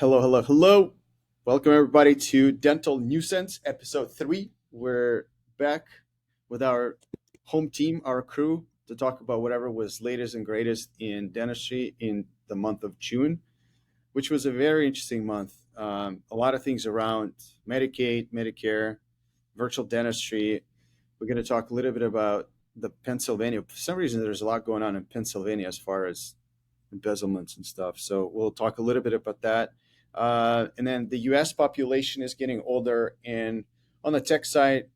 Hello, hello, hello. Welcome everybody to Dental Nuisance episode 3. We're back with our home team, our crew, to talk about whatever was latest and greatest in dentistry in the month of June, which was a very interesting month. A lot of things around Medicaid, Medicare, virtual dentistry. We're going to talk a little bit about the Pennsylvania. For some reason, there's a lot going on in Pennsylvania as far as embezzlements and stuff. So we'll talk a little bit about that. And then the U.S. population is getting older, and on the tech side,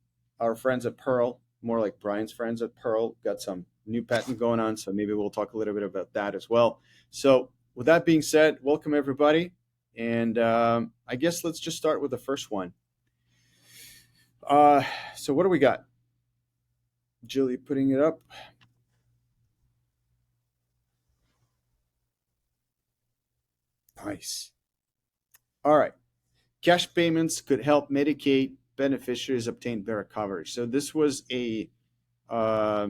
our friends at Pearl, more like Brian's friends at Pearl, got some new patent going on. So maybe we'll talk a little bit about that as well. So with that being said, welcome everybody, and I guess let's just start with the first one. So what do we got? Julie putting it up. Nice. All right. Cash payments could help Medicaid beneficiaries obtain better coverage. So this was a uh,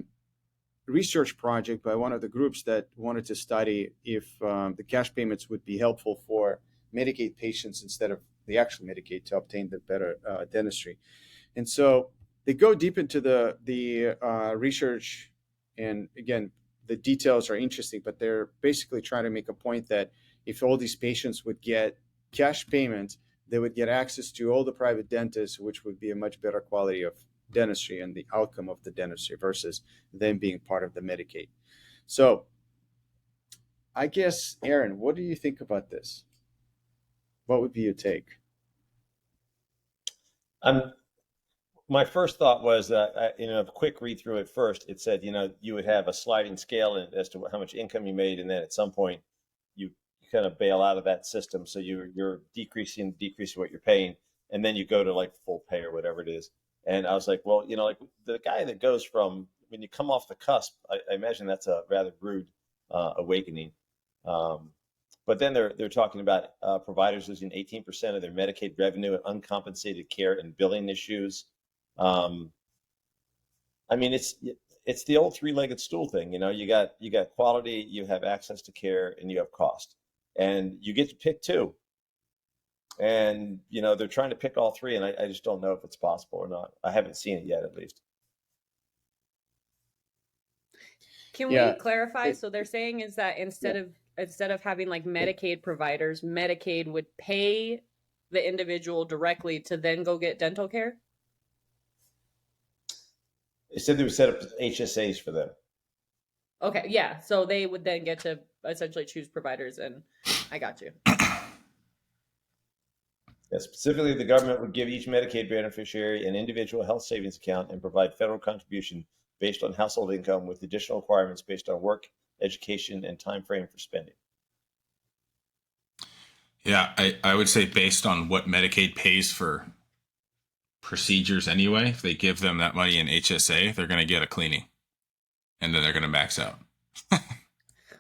research project by one of the groups that wanted to study if the cash payments would be helpful for Medicaid patients instead of the actual Medicaid to obtain the better dentistry. And so they go deep into the research, and again, the details are interesting, but they're basically trying to make a point that if all these patients would get cash payments, they would get access to all the private dentists, which would be a much better quality of dentistry and the outcome of the dentistry versus them being part of the Medicaid. So I guess, Aaron, what do you think about this? What would be your take? I'm My first thought was that a quick read through at first, it said you would have a sliding scale as to how much income you made, and then at some point you kind of bail out of that system, so you're decreasing what you're paying, and then you go to like full pay or whatever it is. And I was like, well, like the guy that goes from when you come off the cusp, I imagine that's a rather rude awakening. Um, but then they're talking about providers losing 18% of their Medicaid revenue and uncompensated care and billing issues. um, I mean, it's the old three-legged stool thing. You got quality, you have access to care, and you have cost, and you get to pick two. And they're trying to pick all three, and I just don't know if it's possible or not. I haven't seen it yet, at least. Can we Yeah, clarify? it, So they're saying is that yeah. instead of having like Medicaid providers, Medicaid would pay the individual directly to then go get dental care? They said they would set up HSAs for them. Okay, yeah. So they would then get to essentially choose providers, and I got you. Yeah, specifically, the government would give each Medicaid beneficiary an individual health savings account and provide federal contribution based on household income, with additional requirements based on work, education, and time frame for spending. Yeah, I would say based on what Medicaid pays for procedures anyway, if they give them that money in HSA, they're going to get a cleaning and then they're going to max out.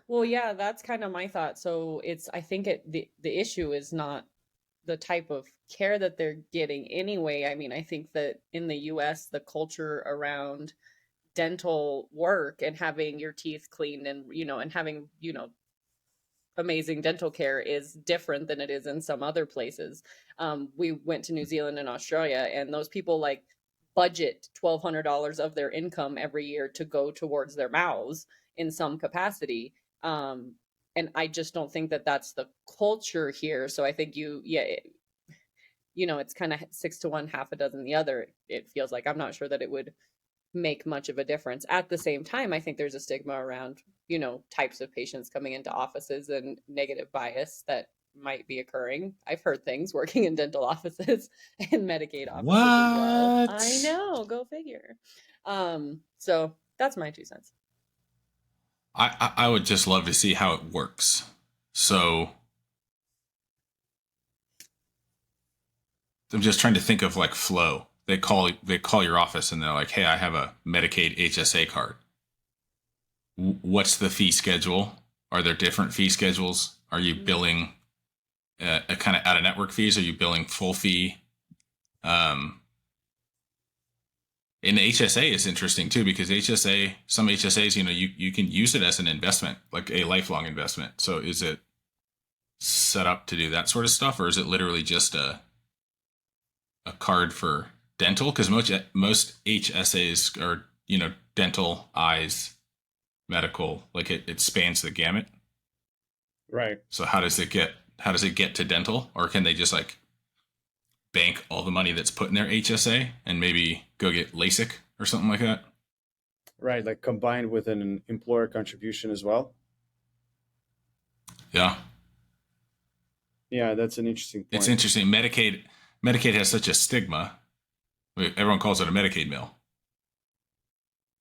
Well, yeah, that's kind of my thought. So I think the issue is not the type of care that they're getting anyway. I mean, I think that in the US, the culture around dental work and having your teeth cleaned and and having amazing dental care is different than it is in some other places. We went to New Zealand and Australia, and those people like budget $1,200 of their income every year to go towards their mouths in some capacity. And I just don't think that that's the culture here. So I think it's kind of 6 to 1, half a dozen the other. It feels like I'm not sure that it would make much of a difference. At the same time, I think there's a stigma around, types of patients coming into offices and negative bias that might be occurring. I've heard things working in dental offices and Medicaid offices as well. I What? know, go figure. So that's my 2 cents. I would just love to see how it works. So I'm just trying to think of like flow. They call your office and they're like, "Hey, I have a Medicaid HSA card. What's the fee schedule? Are there different fee schedules? Are you billing a kind of out of network fees? Are you billing full fee?" Um, and the HSA is interesting too because some HSAs, you can use it as an investment, like a lifelong investment. So is it set up to do that sort of stuff, or is it literally just a card for dental? Because most HSAs are, you know, dental, eyes, medical, like it spans the gamut. Right. So how does it get to dental, or can they just like bank all the money that's put in their HSA and maybe go get LASIK or something like that? Right. Like combined with an employer contribution as well. Yeah, Yeah, that's an interesting point. it's interesting. Medicaid has such a stigma. Everyone calls it a Medicaid mill,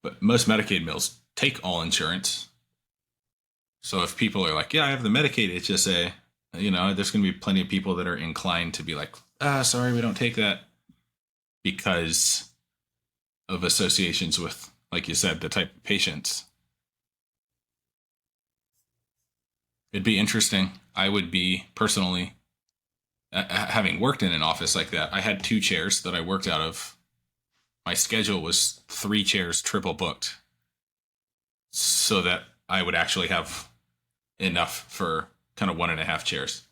but most Medicaid mills take all insurance. So if people are like, yeah, I have the Medicaid HSA, you know, there's going to be plenty of people that are inclined to be like, sorry, we don't take that, because of associations with, like you said, the type of patients. It'd be interesting. I would be personally, having worked in an office like that, I had 2 chairs that I worked out of. My schedule was 3 chairs triple booked, so that I would actually have enough for kind of 1.5 chairs.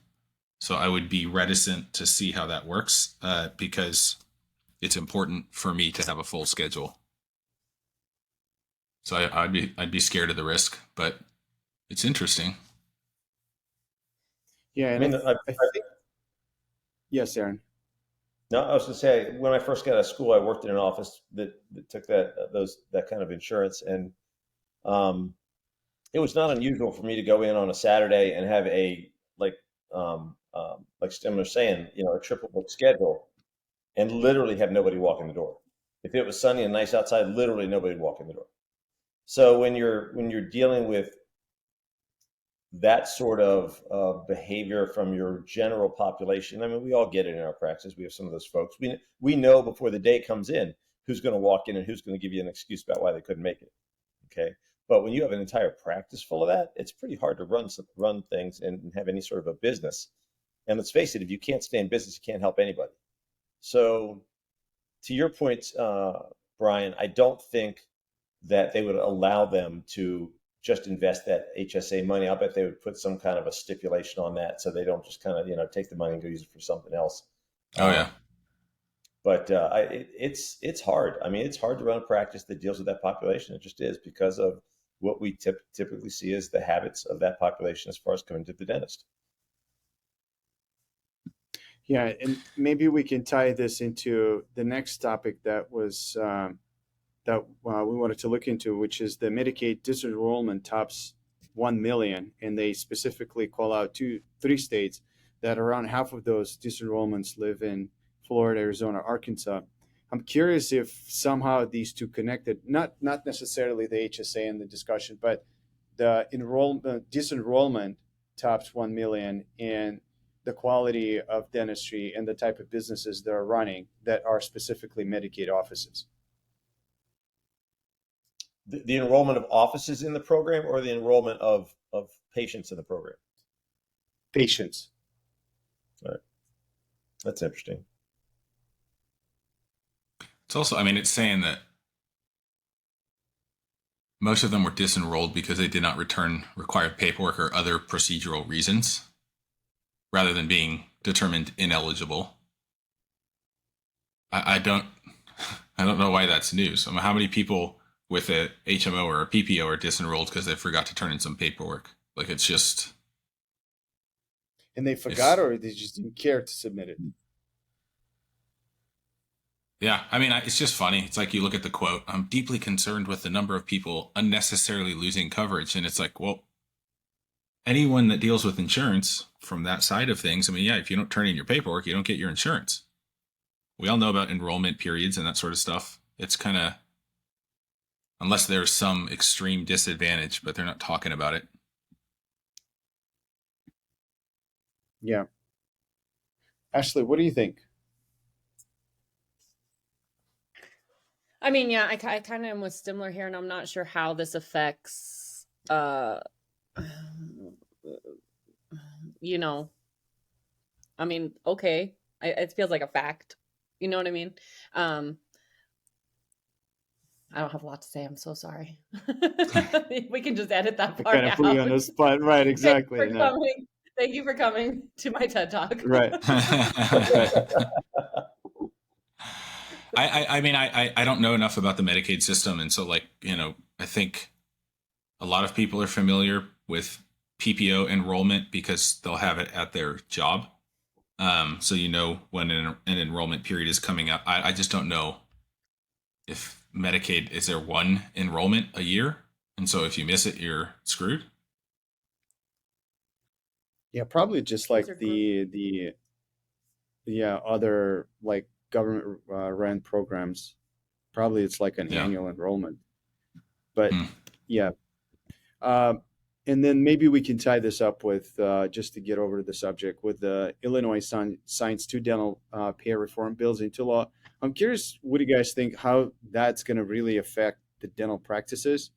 So I would be reticent to see how that works, because it's important for me to have a full schedule. So I'd be scared of the risk, but it's interesting. Yeah. I And mean, I think, yes, Aaron. no, I was going to say, when I first got out of school, I worked in an office that took that kind of insurance, and it was not unusual for me to go in on a Saturday and have like Stim was saying, you know, a triple book schedule, and literally have nobody walk in the door. If it was sunny and nice outside, literally nobody would walk in the door. So when you're dealing with that sort of behavior from your general population, I mean, we all get it in our practice. We have some of those folks. We know before the day comes in who's going to walk in and who's going to give you an excuse about why they couldn't make it. Okay. But when you have an entire practice full of that, it's pretty hard to run things and have any sort of a business. And let's face it, if you can't stay in business, you can't help anybody. So to your point, Brian, I don't think that they would allow them to just invest that HSA money. I'll bet they would put some kind of a stipulation on that, so they don't just kind of, you know, take the money and go use it for something else. Oh yeah. But it's hard. I mean, it's hard to run a practice that deals with that population. It just is, because of what we typically see as the habits of that population as far as coming to the dentist. Yeah, and maybe we can tie this into the next topic that was that we wanted to look into, which is the Medicaid disenrollment tops 1 million, and they specifically call out 3 states that around half of those disenrollments live in Florida, Arizona, Arkansas. I'm curious if somehow these two connected, not necessarily the HSA in the discussion, but the disenrollment tops 1 million, and the quality of dentistry and the type of businesses that are running that are specifically Medicaid offices. The enrollment of offices in the program, or the enrollment of patients in the program? Patients. All right. That's interesting. It's also, I mean, it's saying that most of them were disenrolled because they did not return required paperwork or other procedural reasons, rather than being determined ineligible. I don't know why that's news. I mean, how many people with a HMO or a PPO are disenrolled because they forgot to turn in some paperwork? Like, it's just. And they forgot, or they just didn't care to submit it? Yeah, I mean, it's just funny. It's like, you look at the quote, "I'm deeply concerned with the number of people unnecessarily losing coverage." And it's like, well, anyone that deals with insurance from that side of things, I mean, yeah, if you don't turn in your paperwork, you don't get your insurance. We all know about enrollment periods and that sort of stuff. It's kind of, unless there's some extreme disadvantage, but they're not talking about it. Yeah. Ashley, what do you think? I mean, yeah, I kind of am with similar here, and I'm not sure how this affects, you know, I mean, okay, it feels like a fact. You know what I mean? I don't have a lot to say. I'm so sorry. We can just edit that part Kind of put you on the out. spot, right? Thanks Exactly. for No. coming. Thank you for coming to my TED Talk. Right. I mean, I don't know enough about the Medicaid system. And so, like, I think a lot of people are familiar with PPO enrollment because they'll have it at their job. So when an enrollment period is coming up. I just don't know if Medicaid, is there one enrollment a year? And so if you miss it, you're screwed. Yeah, probably just like Those are the other like government run programs. Probably it's like an Yeah. annual enrollment. But Hmm. yeah. And then maybe we can tie this up with just to get over to the subject with the Illinois signs two dental payer reform bills into law. I'm curious, what do you guys think how that's going to really affect the dental practices?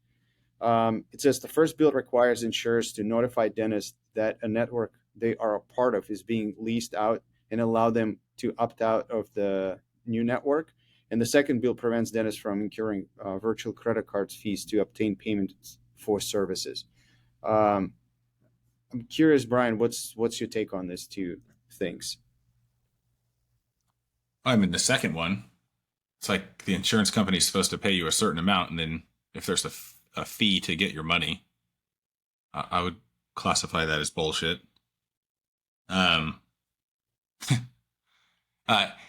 It says the first bill requires insurers to notify dentists that a network they are a part of is being leased out and allow them to opt out of the new network. And the second bill prevents dentists from incurring virtual credit card fees to obtain payments for services. I'm curious, Brian, what's your take on these two things? I mean, the second one, it's like the insurance company is supposed to pay you a certain amount, and then if there's a fee to get your money, I would classify that as bullshit.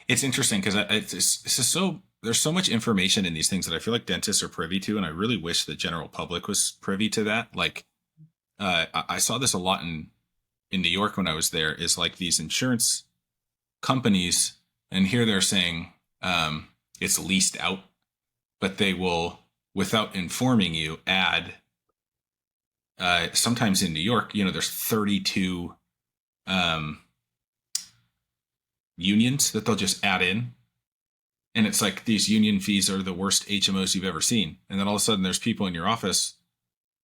It's interesting because it's just there's so much information in these things that I feel like dentists are privy to, and I really wish the general public was privy to that. Like, I saw this a lot in New York when I was there. Is like these insurance companies, and here they're saying it's leased out, but they will, without informing you, add. Sometimes in New York, there's 32 unions that they'll just add in. And it's like these union fees are the worst HMOs you've ever seen. And then all of a sudden there's people in your office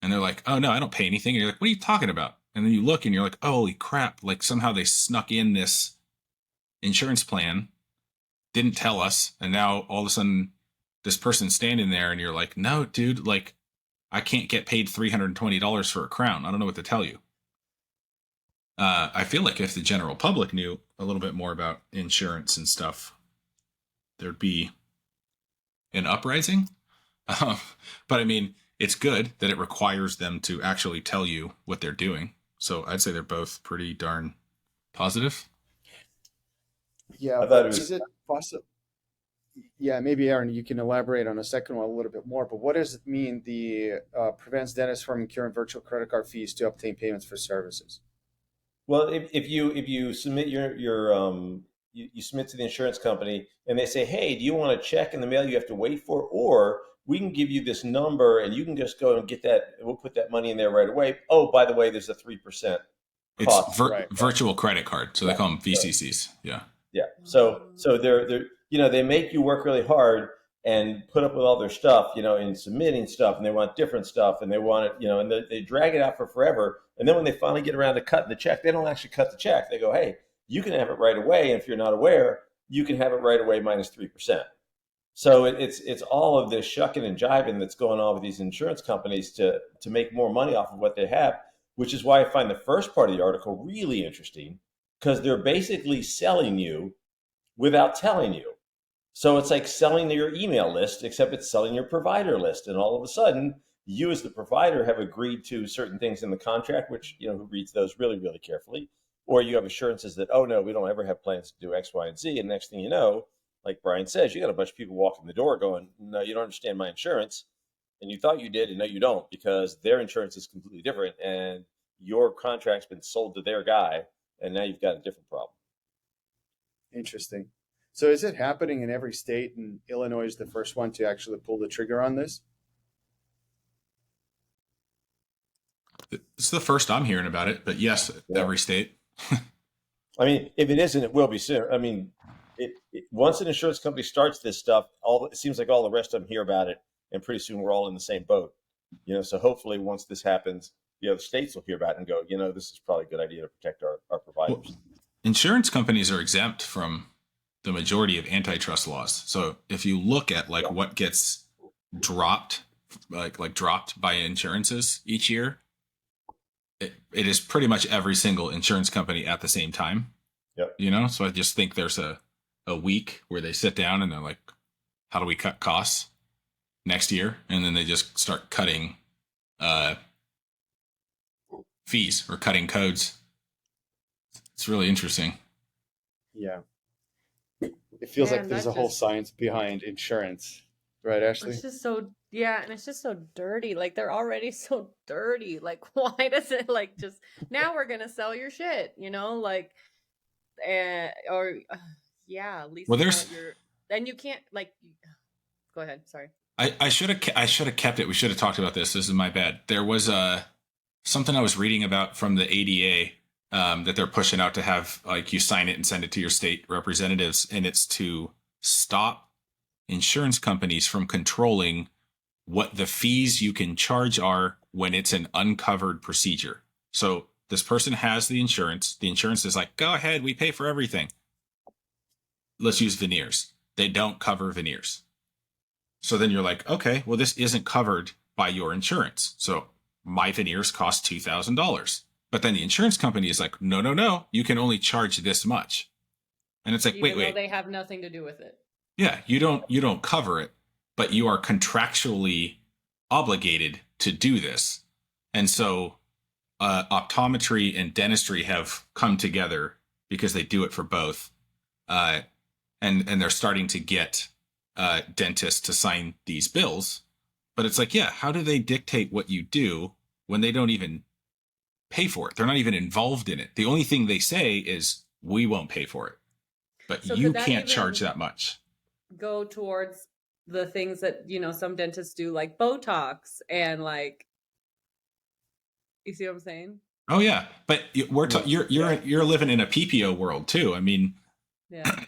and they're like, oh no, I don't pay anything. And you're like, what are you talking about? And then you look and you're like, oh, holy crap. Like somehow they snuck in this insurance plan, didn't tell us. And now all of a sudden this person's standing there and you're like, no, dude, like I can't get paid $320 for a crown. I don't know what to tell you. I feel like if the general public knew a little bit more about insurance and stuff, there'd be an uprising. But I mean, it's good that it requires them to actually tell you what they're doing. So I'd say they're both pretty darn positive. Yeah, I thought but it was- is it possible? Yeah, maybe Aaron, you can elaborate on the second one a little bit more. But what does it mean? The prevents dentists from incurring virtual credit card fees to obtain payments for services. Well, if you submit you submit to the insurance company and they say, hey, do you want a check in the mail you have to wait for, or we can give you this number and you can just go and get that. We'll put that money in there right away. Oh, by the way, there's a 3% cost. It's right. virtual credit card. So they Yeah. call them VCCs. Yeah. Yeah. So they're they make you work really hard and put up with all their stuff, in submitting stuff, and they want different stuff, and they want it, and they drag it out for forever. And then when they finally get around to cutting the check, they don't actually cut the check. They go, hey, you can have it right away. And if you're not aware, you can have it right away minus 3%. So it's all of this shucking and jiving that's going on with these insurance companies to make more money off of what they have, which is why I find the first part of the article really interesting, because they're basically selling you without telling you. So it's like selling your email list, except it's selling your provider list. And all of a sudden, you as the provider have agreed to certain things in the contract, which, who reads those really, really carefully. Or you have assurances that, oh, no, we don't ever have plans to do X, Y, and Z. And next thing you know, like Brian says, you got a bunch of people walking the door going, no, you don't understand my insurance. And you thought you did, and no, you don't, because their insurance is completely different. And your contract's been sold to their guy. And now you've got a different problem. Interesting. So is it happening in every state, and Illinois is the first one to actually pull the trigger on this? It's the first I'm hearing about it, but yes, Yeah. every state. I mean, if it isn't, it will be soon. I mean, once an insurance company starts this stuff, it seems like all the rest of them hear about it, and pretty soon we're all in the same boat. So hopefully once this happens, the other states will hear about it and go, this is probably a good idea to protect our providers. Well, insurance companies are exempt from the majority of antitrust laws. So if you look at what gets dropped, like dropped by insurances each year, it is pretty much every single insurance company at the same time. Yep. You know, so I just think there's a week where they sit down and they're like, how do we cut costs next year? And then they just start cutting fees or cutting codes. It's really interesting. Yeah. It feels like Man, there's that a whole just- science behind insurance, right, Ashley? It's just so, yeah, and it's just so dirty. Like they're already so dirty. Like why does it like just now we're gonna sell your shit, you know? Like, or yeah, at least Well, you know there's- you're. Then you can't like. Go ahead. Sorry. I should have kept it. We should have talked about this. This is my bad. There was something I was reading about from the ADA that they're pushing out to have like you sign it and send it to your state representatives, and it's to stop insurance companies from controlling what the fees you can charge are when it's an uncovered procedure. So this person has the insurance. The insurance is like, go ahead, we pay for everything. Let's use veneers. They don't cover veneers. So then you're like, okay, well, this isn't covered by your insurance. So my veneers cost $2,000. But then the insurance company is like, no, you can only charge this much. And it's like, Even though wait. they have nothing to do with it. Yeah, you don't cover it, but you are contractually obligated to do this. And so optometry and dentistry have come together because they do it for both. And they're starting to get dentists to sign these bills. But it's like, yeah, how do they dictate what you do when they don't even pay for it? They're not even involved in it. The only thing they say is, we won't pay for it. But So you could that can't even charge that much. go towards the things that some dentists do, like Botox and like, you see what I'm saying? Oh yeah, but you're living in a PPO world too. I mean, Yeah.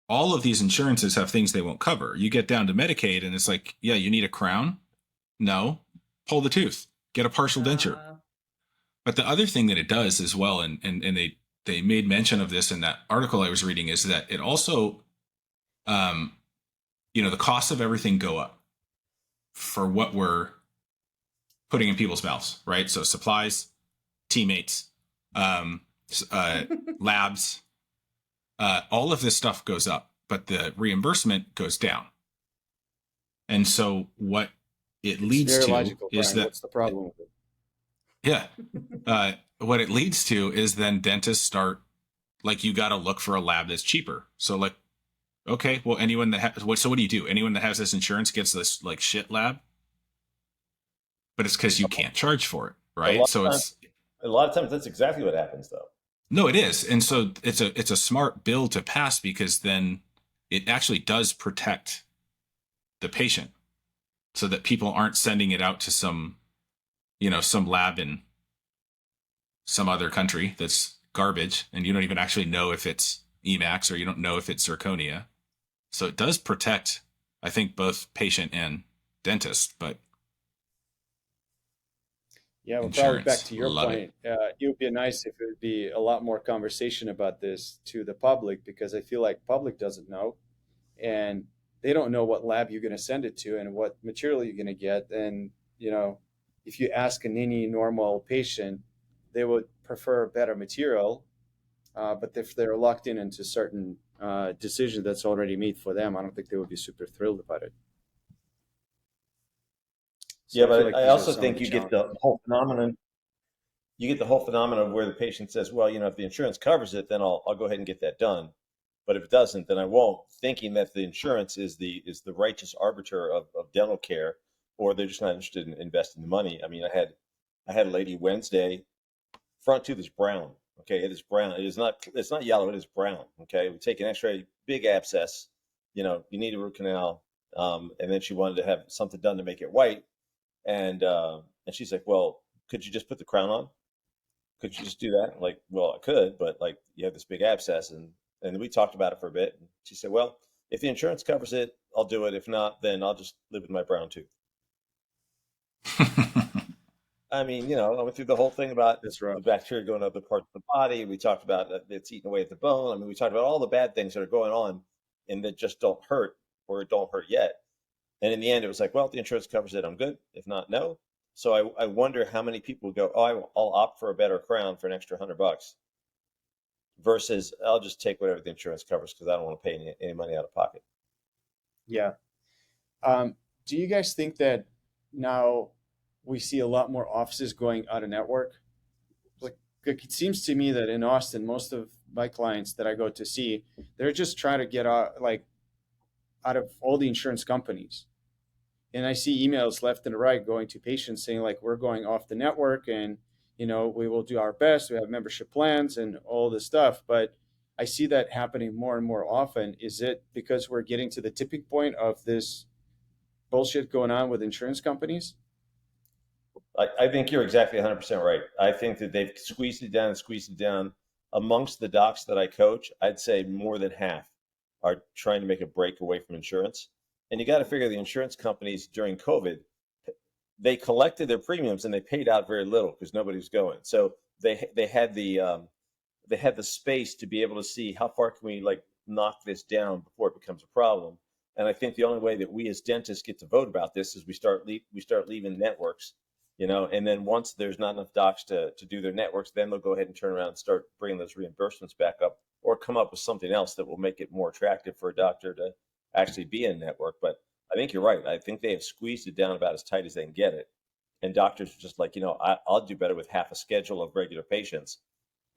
all of these insurances have things they won't cover. You get down to Medicaid, and it's like, yeah, you need a crown. No, pull the tooth, get a partial denture. But the other thing that it does as well, and they made mention of this in that article I was reading, is that it also, the cost of everything go up for what we're putting in people's mouths, right? So supplies, teammates, labs, all of this stuff goes up, but the reimbursement goes down. And so what it leads Very to logical, is Brian. that, What's the problem with it? yeah, what it leads to is then dentists start, like, you got to look for a lab that's cheaper. So like, okay, well, anyone that has, so what do you do? Anyone that has this insurance gets this like shit lab, but it's because you can't charge for it, right? So it's a lot of times that's exactly what happens, though. no, it is, and so it's a smart bill to pass, because then it actually does protect the patient, so that people aren't sending it out to some lab in some other country that's garbage, and you don't even actually know if it's Emax or you don't know if it's zirconia. So it does protect, I think, both patient and dentist. But Yeah, well, probably back insurance, to your love point. It would be nice if it would be a lot more conversation about this to the public, because I feel like public doesn't know, and they don't know what lab you're going to send it to and what material you're going to get. And if you ask any normal patient, they would prefer better material. But if they're locked into certain decision that's already made for them, I don't think they would be super thrilled about it. So Yeah, feel but like I these are also some of think the you get challenges. the whole phenomenon. You get the whole phenomenon where the patient says, "Well, if the insurance covers it, then I'll go ahead and get that done. But if it doesn't, then I won't." Thinking that the insurance is the righteous arbiter of dental care, or they're just not interested in investing the money. I mean, I had a lady Wednesday, front tooth is brown. Okay, it is brown. It's not yellow. It is brown. Okay, we take an X-ray, big abscess. You need a root canal, and then she wanted to have something done to make it white. And she's like, "Well, could you just put the crown on? Could you just do that?" I'm like, "Well, I could, but like you have this big abscess." And we talked about it for a bit. And she said, "Well, if the insurance covers it, I'll do it. If not, then I'll just live with my brown tooth." I mean, I went through the whole thing about That's rough. the bacteria going to other parts of the body. We talked about that it's eating away at the bone. I mean, we talked about all the bad things that are going on and that just don't hurt, or don't hurt yet. And in the end, it was like, well, if the insurance covers it, I'm good. If not, no. So I wonder how many people go, oh, I'll opt for a better crown for an extra $100 versus I'll just take whatever the insurance covers because I don't want to pay any money out of pocket. Yeah. Do you guys think that now we see a lot more offices going out of network? Like it seems to me that in Austin, most of my clients that I go to see, they're just trying to get out of all the insurance companies. And I see emails left and right going to patients saying like, we're going off the network and, we will do our best. We have membership plans and all this stuff. But I see that happening more and more often. Is it because we're getting to the tipping point of this bullshit going on with insurance companies? I think you're exactly 100% right. I think that they've squeezed it down and squeezed it down. Amongst the docs that I coach, I'd say more than half are trying to make a break away from insurance. And you got to figure the insurance companies during COVID, they collected their premiums and they paid out very little because nobody was going. So they had the space to be able to see how far can we like knock this down before it becomes a problem. And I think the only way that we as dentists get to vote about this is we start leaving networks, and then once there's not enough docs to do their networks, then they'll go ahead and turn around and start bringing those reimbursements back up or come up with something else that will make it more attractive for a doctor to actually be in network. But I think you're right. I think they have squeezed it down about as tight as they can get it. And doctors are just like, I'll do better with half a schedule of regular patients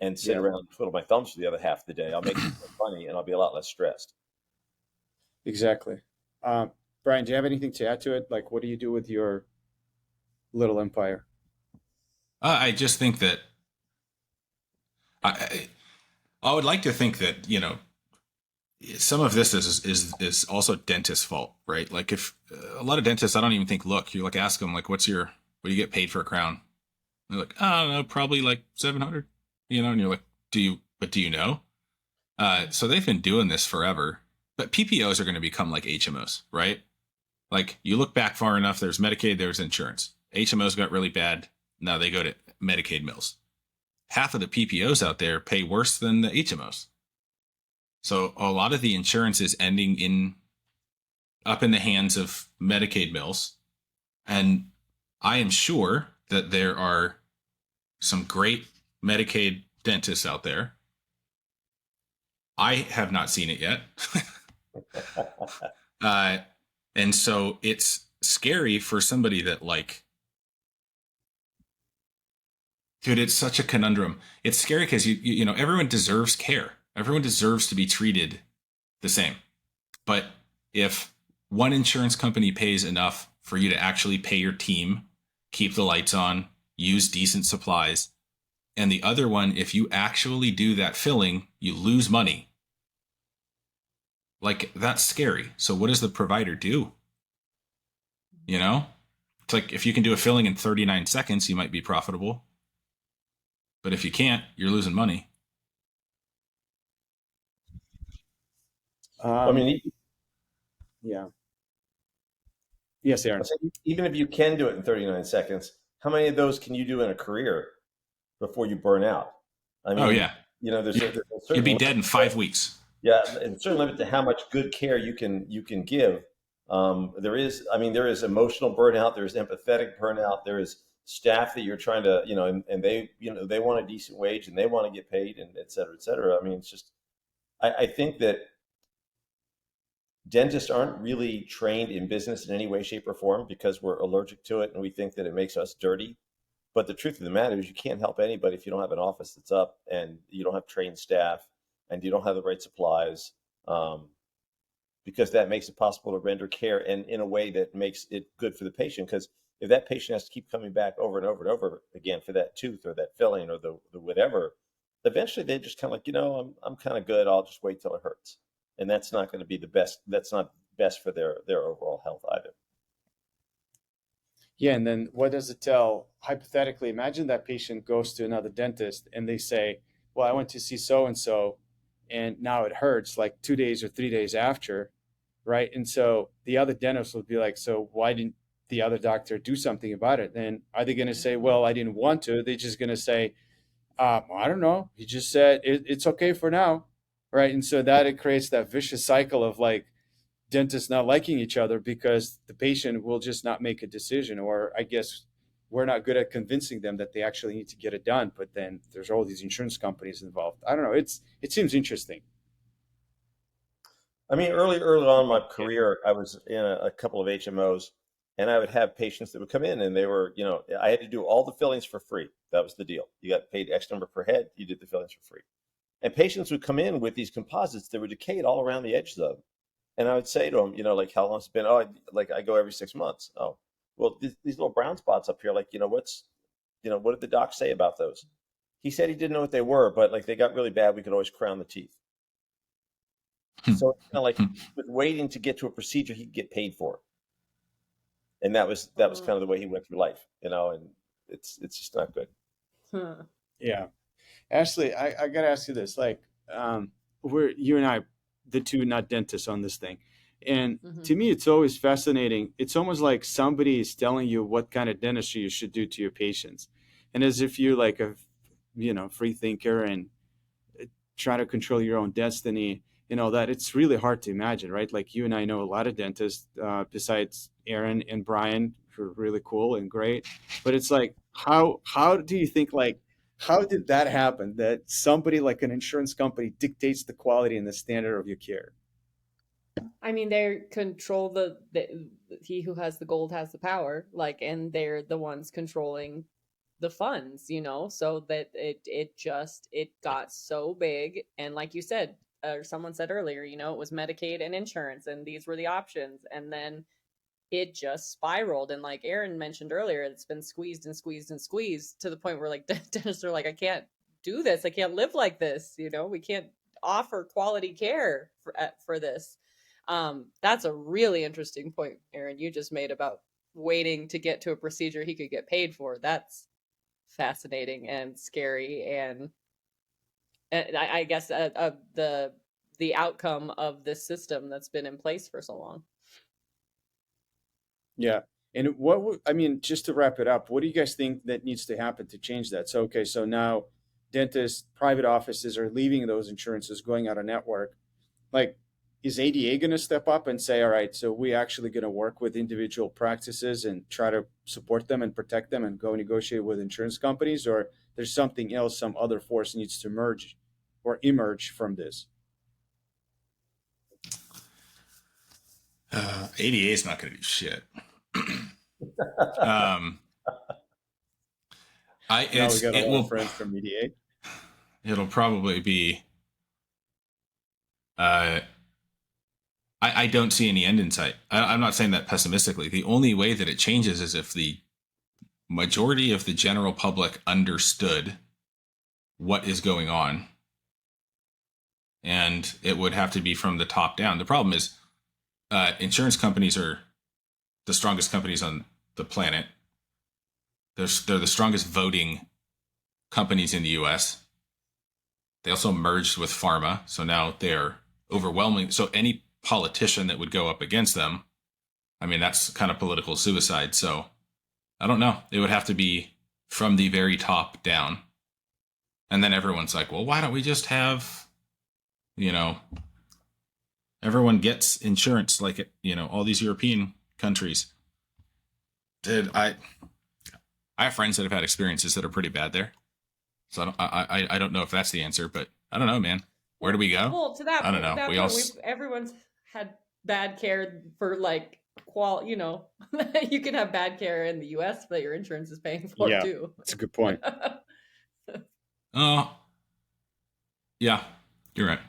and sit around and twiddle my thumbs for the other half of the day. I'll make more money and I'll be a lot less stressed. Exactly. Brian, do you have anything to add to it? Like, what do you do with your little empire? I just think that I would like to think that some of this is also dentist's fault, right? Like if a lot of dentists, I don't even think look. You like ask them like, what do you get paid for a crown? And they're like, I don't know, probably like 700. And you're like, do you know? So they've been doing this forever. But PPOs are going to become like HMOs, right? Like you look back far enough, there's Medicaid, there's insurance. HMOs got really bad. Now they go to Medicaid mills. Half of the PPOs out there pay worse than the HMOs. So a lot of the insurance is ending up in the hands of Medicaid mills. And I am sure that there are some great Medicaid dentists out there. I have not seen it yet. And so it's scary for somebody that dude, it's such a conundrum. It's scary because you know everyone deserves care. Everyone deserves to be treated the same. But if one insurance company pays enough for you to actually pay your team, keep the lights on, use decent supplies, and the other one, if you actually do that filling, you lose money. Like, that's scary. So what does the provider do? It's like if you can do a filling in 39 seconds, you might be profitable. But if you can't, you're losing money. Yeah. Yes, Aaron. Even if you can do it in 39 seconds, how many of those can you do in a career before you burn out? I mean, Oh, yeah. There's a You'd be dead in 5 weeks. Yeah, and certain limit to how much good care you can give. There is emotional burnout. There's empathetic burnout. There is staff that you're trying to, and they, they want a decent wage and they want to get paid and et cetera, et cetera. I mean, it's just, I think that dentists aren't really trained in business in any way, shape, or form because we're allergic to it and we think that it makes us dirty. But the truth of the matter is you can't help anybody if you don't have an office that's up and you don't have trained staff and you don't have the right supplies, because that makes it possible to render care and in a way that makes it good for the patient. Because if that patient has to keep coming back over and over and over again for that tooth or that filling or the whatever, eventually they just kind of like, I'm kind of good. I'll just wait till it hurts. And that's not going to be the best. That's not best for their overall health either. Yeah, and then what does it tell? Hypothetically, imagine that patient goes to another dentist and they say, well, I went to see so-and-so and now it hurts like 2 days or 3 days after, right? And so the other dentist will be like, so why didn't the other doctor do something about it? And are they going to say, well, I didn't want to? They're just going to say, I don't know. He just said it's okay for now, right? And so that it creates that vicious cycle of like dentists not liking each other because the patient will just not make a decision. Or I guess we're not good at convincing them that they actually need to get it done. But then there's all these insurance companies involved. I don't know. It seems interesting. I mean, early on in my career, I was in a couple of HMOs, and I would have patients that would come in, and they were, I had to do all the fillings for free. That was the deal. You got paid X number per head. You did the fillings for free. And patients would come in with these composites that were decayed all around the edges of them. And I would say to them, like, how long it's been? Oh, I go every 6 months. Oh, well, these little brown spots up here, like, what did the doc say about those? He said he didn't know what they were, but like they got really bad. We could always crown the teeth. So it's kind of like with waiting to get to a procedure, he'd get paid for it. And that was kind of the way he went through life, and it's just not good. Yeah. Ashley, I got to ask you this. Like, we're, you and I, the two not dentists on this thing. And to me, it's always fascinating. It's almost like somebody is telling you what kind of dentistry you should do to your patients. And as if you're like a, free thinker and try to control your own destiny and all that. It's really hard to imagine, right? Like you and I know a lot of dentists, besides Aaron and Brian, who are really cool and great. But it's like, how do you think, like, how did that happen, that somebody like an insurance company dictates the quality and the standard of your care? I mean, they control the he who has the gold has the power, like, and they're the ones controlling the funds, so that it got so big. And like you said, or someone said earlier, it was Medicaid and insurance, and these were the options. And then it just spiraled. And like Aaron mentioned earlier, it's been squeezed and squeezed and squeezed to the point where like dentists are like, I can't do this. I can't live like this. We can't offer quality care for this. That's a really interesting point, Aaron, you just made about waiting to get to a procedure he could get paid for. That's fascinating and scary. And I guess the outcome of this system that's been in place for so long. Yeah. And just to wrap it up, what do you guys think that needs to happen to change that? So, okay, so now dentists, private offices are leaving those insurances, going out of network. Like, is ADA going to step up and say, all right, so we actually going to work with individual practices and try to support them and protect them and go negotiate with insurance companies? Or there's something else, some other force needs to emerge from this? ADA is not going to do shit. We got a lot of friends from ADA. It'll probably be. I don't see any end in sight. I'm not saying that pessimistically. The only way that it changes is if the majority of the general public understood what is going on, and it would have to be from the top down. The problem is, insurance companies are the strongest companies on the planet. They're the strongest voting companies in the U.S. They also merged with pharma, so now they're overwhelming. So any politician that would go up against them, I mean, that's kind of political suicide. So I don't know. It would have to be from the very top down. And then everyone's like, well, why don't we just have, everyone gets insurance like it, all these European countries. I have friends that have had experiences that are pretty bad there. So I don't know if that's the answer, but I don't know, man. Where do we go? Well, to that, I don't know. Everyone's had bad care for like you can have bad care in the U.S. that your insurance is paying for too. That's a good point. Oh, yeah, you're right.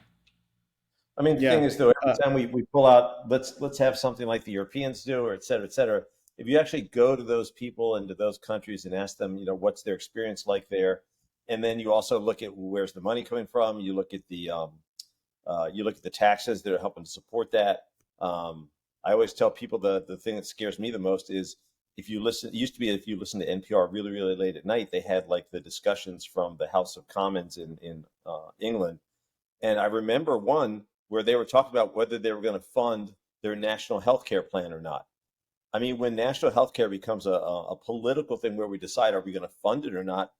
I mean, the thing is, though, every time we pull out, let's have something like the Europeans do, or et cetera, et cetera. If you actually go to those people and to those countries and ask them, what's their experience like there, and then you also look at where's the money coming from. You look at the taxes that are helping to support that. I always tell people the thing that scares me the most is if you listen. It used to be if you listen to NPR really, really late at night, they had like the discussions from the House of Commons in England, and I remember one where they were talking about whether they were going to fund their national health care plan or not. I mean, when national health care becomes a political thing where we decide, are we going to fund it or not,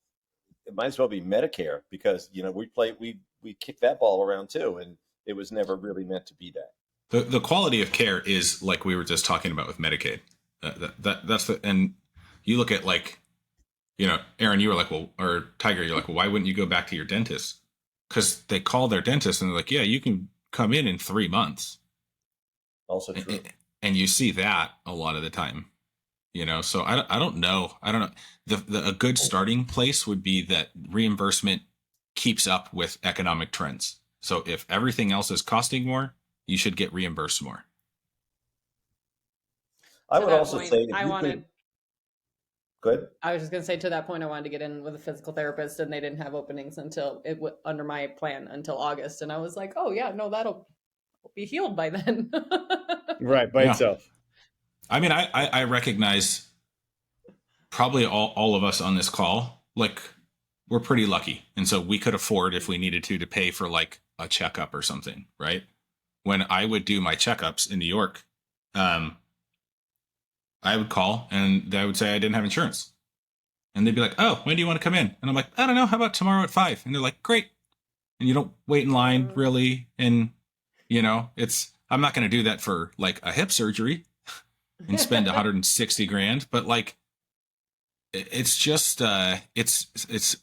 it might as well be Medicare because, we kick that ball around too. And it was never really meant to be that. The quality of care is like we were just talking about with Medicaid. And you look at like Aaron, you were like, well, or Tiger, you're like, well, why wouldn't you go back to your dentist? Because they call their dentist and they're like, yeah, you can come in 3 months. Also true. And you see that a lot of the time, so I don't know. I don't know. A good starting place would be that reimbursement keeps up with economic trends. So if everything else is costing more, you should get reimbursed more. I To would that also point, say if I you wanted. could, good. I was just gonna say to that point, I wanted to get in with a physical therapist, and they didn't have openings until under my plan until August, and I was like, oh yeah, no, that'll be healed by then. Right, by Yeah. itself. I mean, I recognize probably all of us on this call, like, we're pretty lucky. And so we could afford, if we needed to pay for like a checkup or something, right? When I would do my checkups in New York, I would call and they would say I didn't have insurance. And they'd be like, oh, when do you want to come in? And I'm like, I don't know. How about tomorrow at 5? And they're like, great. And you don't wait in line really. And, I'm not going to do that for like a hip surgery and spend 160 grand. But like, it's just, it's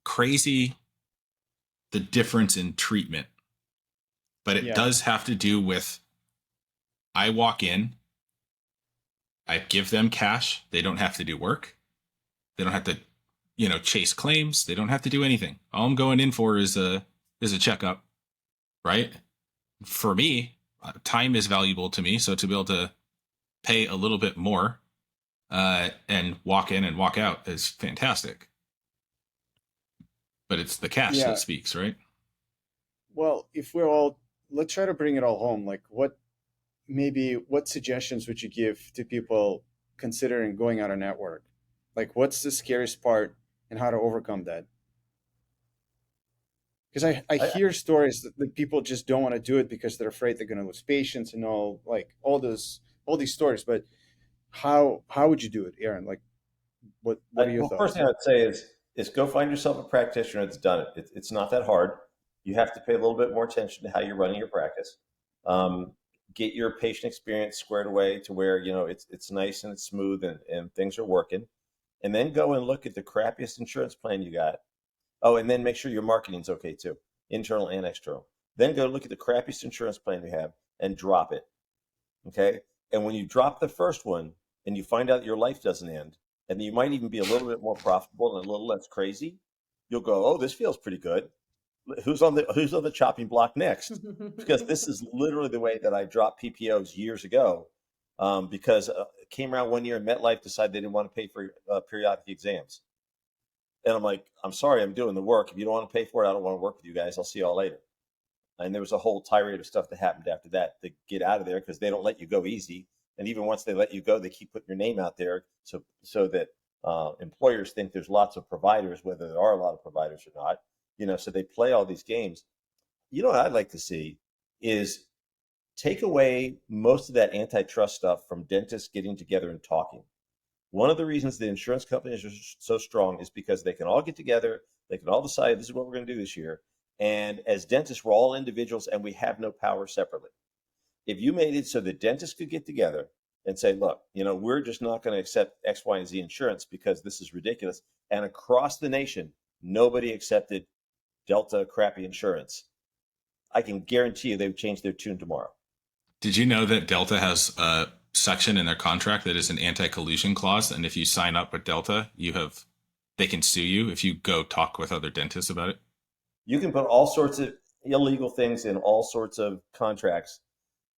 crazy the difference in treatment. But it does have to do with, I walk in, I give them cash. They don't have to do work. They don't have to, chase claims. They don't have to do anything. All I'm going in for is a checkup, right? For me, time is valuable to me. So to be able to pay a little bit more and walk in and walk out is fantastic. But it's the cash that speaks, right? Well, let's try to bring it all home. Like, what suggestions would you give to people considering going out of network? Like, what's the scariest part and how to overcome that? Because I hear stories that people just don't want to do it because they're afraid they're going to lose patients and all these stories. But how would you do it, Aaron? Like, what are your thoughts? First thing I'd say is go find yourself a practitioner that's done it. It's not that hard. You have to pay a little bit more attention to how you're running your practice. Get your patient experience squared away to where it's nice and it's smooth and things are working, and then go and look at the crappiest insurance plan you got. Oh, and then make sure your marketing's okay too, internal and external. Then go look at the crappiest insurance plan you have and drop it. Okay, and when you drop the first one and you find out your life doesn't end, and you might even be a little bit more profitable and a little less crazy, you'll go, oh, this feels pretty good. Who's on the chopping block next? Because this is literally the way that I dropped PPOs years ago, because it came around one year and MetLife decided they didn't want to pay for periodic exams. And I'm like, I'm sorry, I'm doing the work. If you don't want to pay for it, I don't want to work with you guys. I'll see y'all later. And there was a whole tirade of stuff that happened after that to get out of there because they don't let you go easy. And even once they let you go, they keep putting your name out there so that employers think there's lots of providers, whether there are a lot of providers or not. So they play all these games. What I'd like to see is take away most of that antitrust stuff from dentists getting together and talking. One of the reasons the insurance companies are so strong is because they can all get together. They can all decide this is what we're going to do this year. And as dentists, we're all individuals and we have no power separately. If you made it so that dentists could get together and say, look, we're just not going to accept X, Y, and Z insurance because this is ridiculous. And across the nation, nobody accepted Delta crappy insurance. I can guarantee you they would change their tune tomorrow. Did you know that Delta has a section in their contract that is an anti-collusion clause? And if you sign up with Delta, they can sue you if you go talk with other dentists about it? You can put all sorts of illegal things in all sorts of contracts.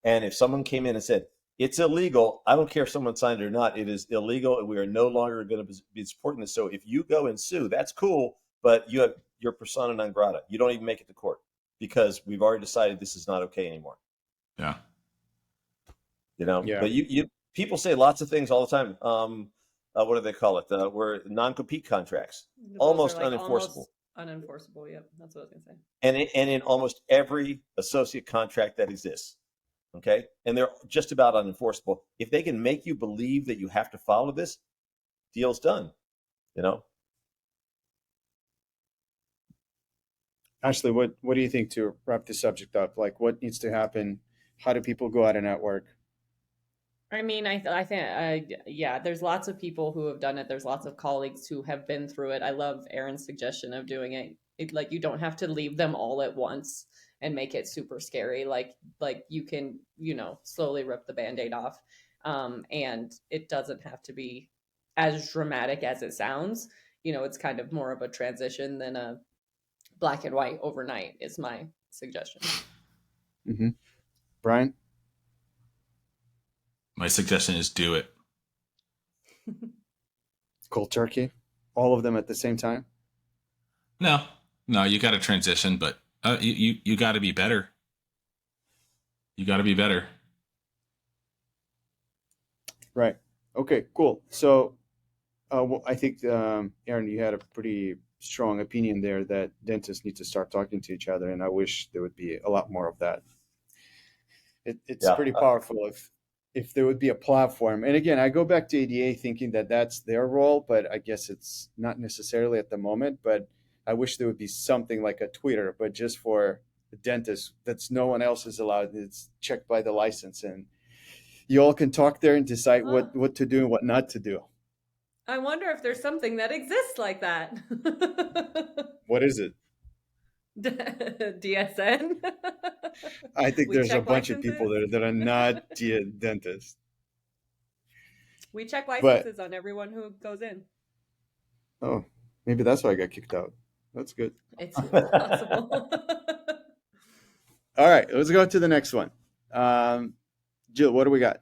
And if someone came in and said, it's illegal, I don't care if someone signed it or not, it is illegal and we are no longer going to be supporting this. So if you go and sue, that's cool, but you're persona non grata. You don't even make it to court because we've already decided this is not okay anymore. Yeah. But people say lots of things all the time. What do they call it? We're non-compete contracts, almost unenforceable. Unenforceable. Yep, that's what I was gonna say. And in almost every associate contract that exists. Okay, and they're just about unenforceable. If they can make you believe that you have to follow this, deal's done. Ashley, what do you think to wrap this subject up? Like, what needs to happen? How do people go out of network? I mean, I think, yeah, there's lots of people who have done it. There's lots of colleagues who have been through it. I love Aaron's suggestion of doing it like you don't have to leave them all at once and make it super scary. Like you can, slowly rip the band-aid off. And it doesn't have to be as dramatic as it sounds. It's kind of more of a transition than a black and white overnight is my suggestion. Mm-hmm. Brian? My suggestion is do it. Cold turkey? All of them at the same time? No, you got to transition, but you got to be better. You got to be better. Right. Okay, cool. So I think, Aaron, you had a pretty strong opinion there that dentists need to start talking to each other, and I wish there would be a lot more of that. It's Yeah. pretty powerful if there would be a platform. And again, I go back to ADA thinking that that's their role, but I guess it's not necessarily at the moment. But I wish there would be something like a Twitter, but just for the dentists, that's no one else is allowed. It's checked by the license, and you all can talk there and decide what to do and what not to do. I wonder if there's something that exists like that. What is it? DSN. I think We there's a check bunch of people licenses. that are not dentists. We check But licenses on everyone who goes in. oh, maybe that's why I got kicked out. That's good. It's possible. All right, let's go to the next one. Jill, what do we got?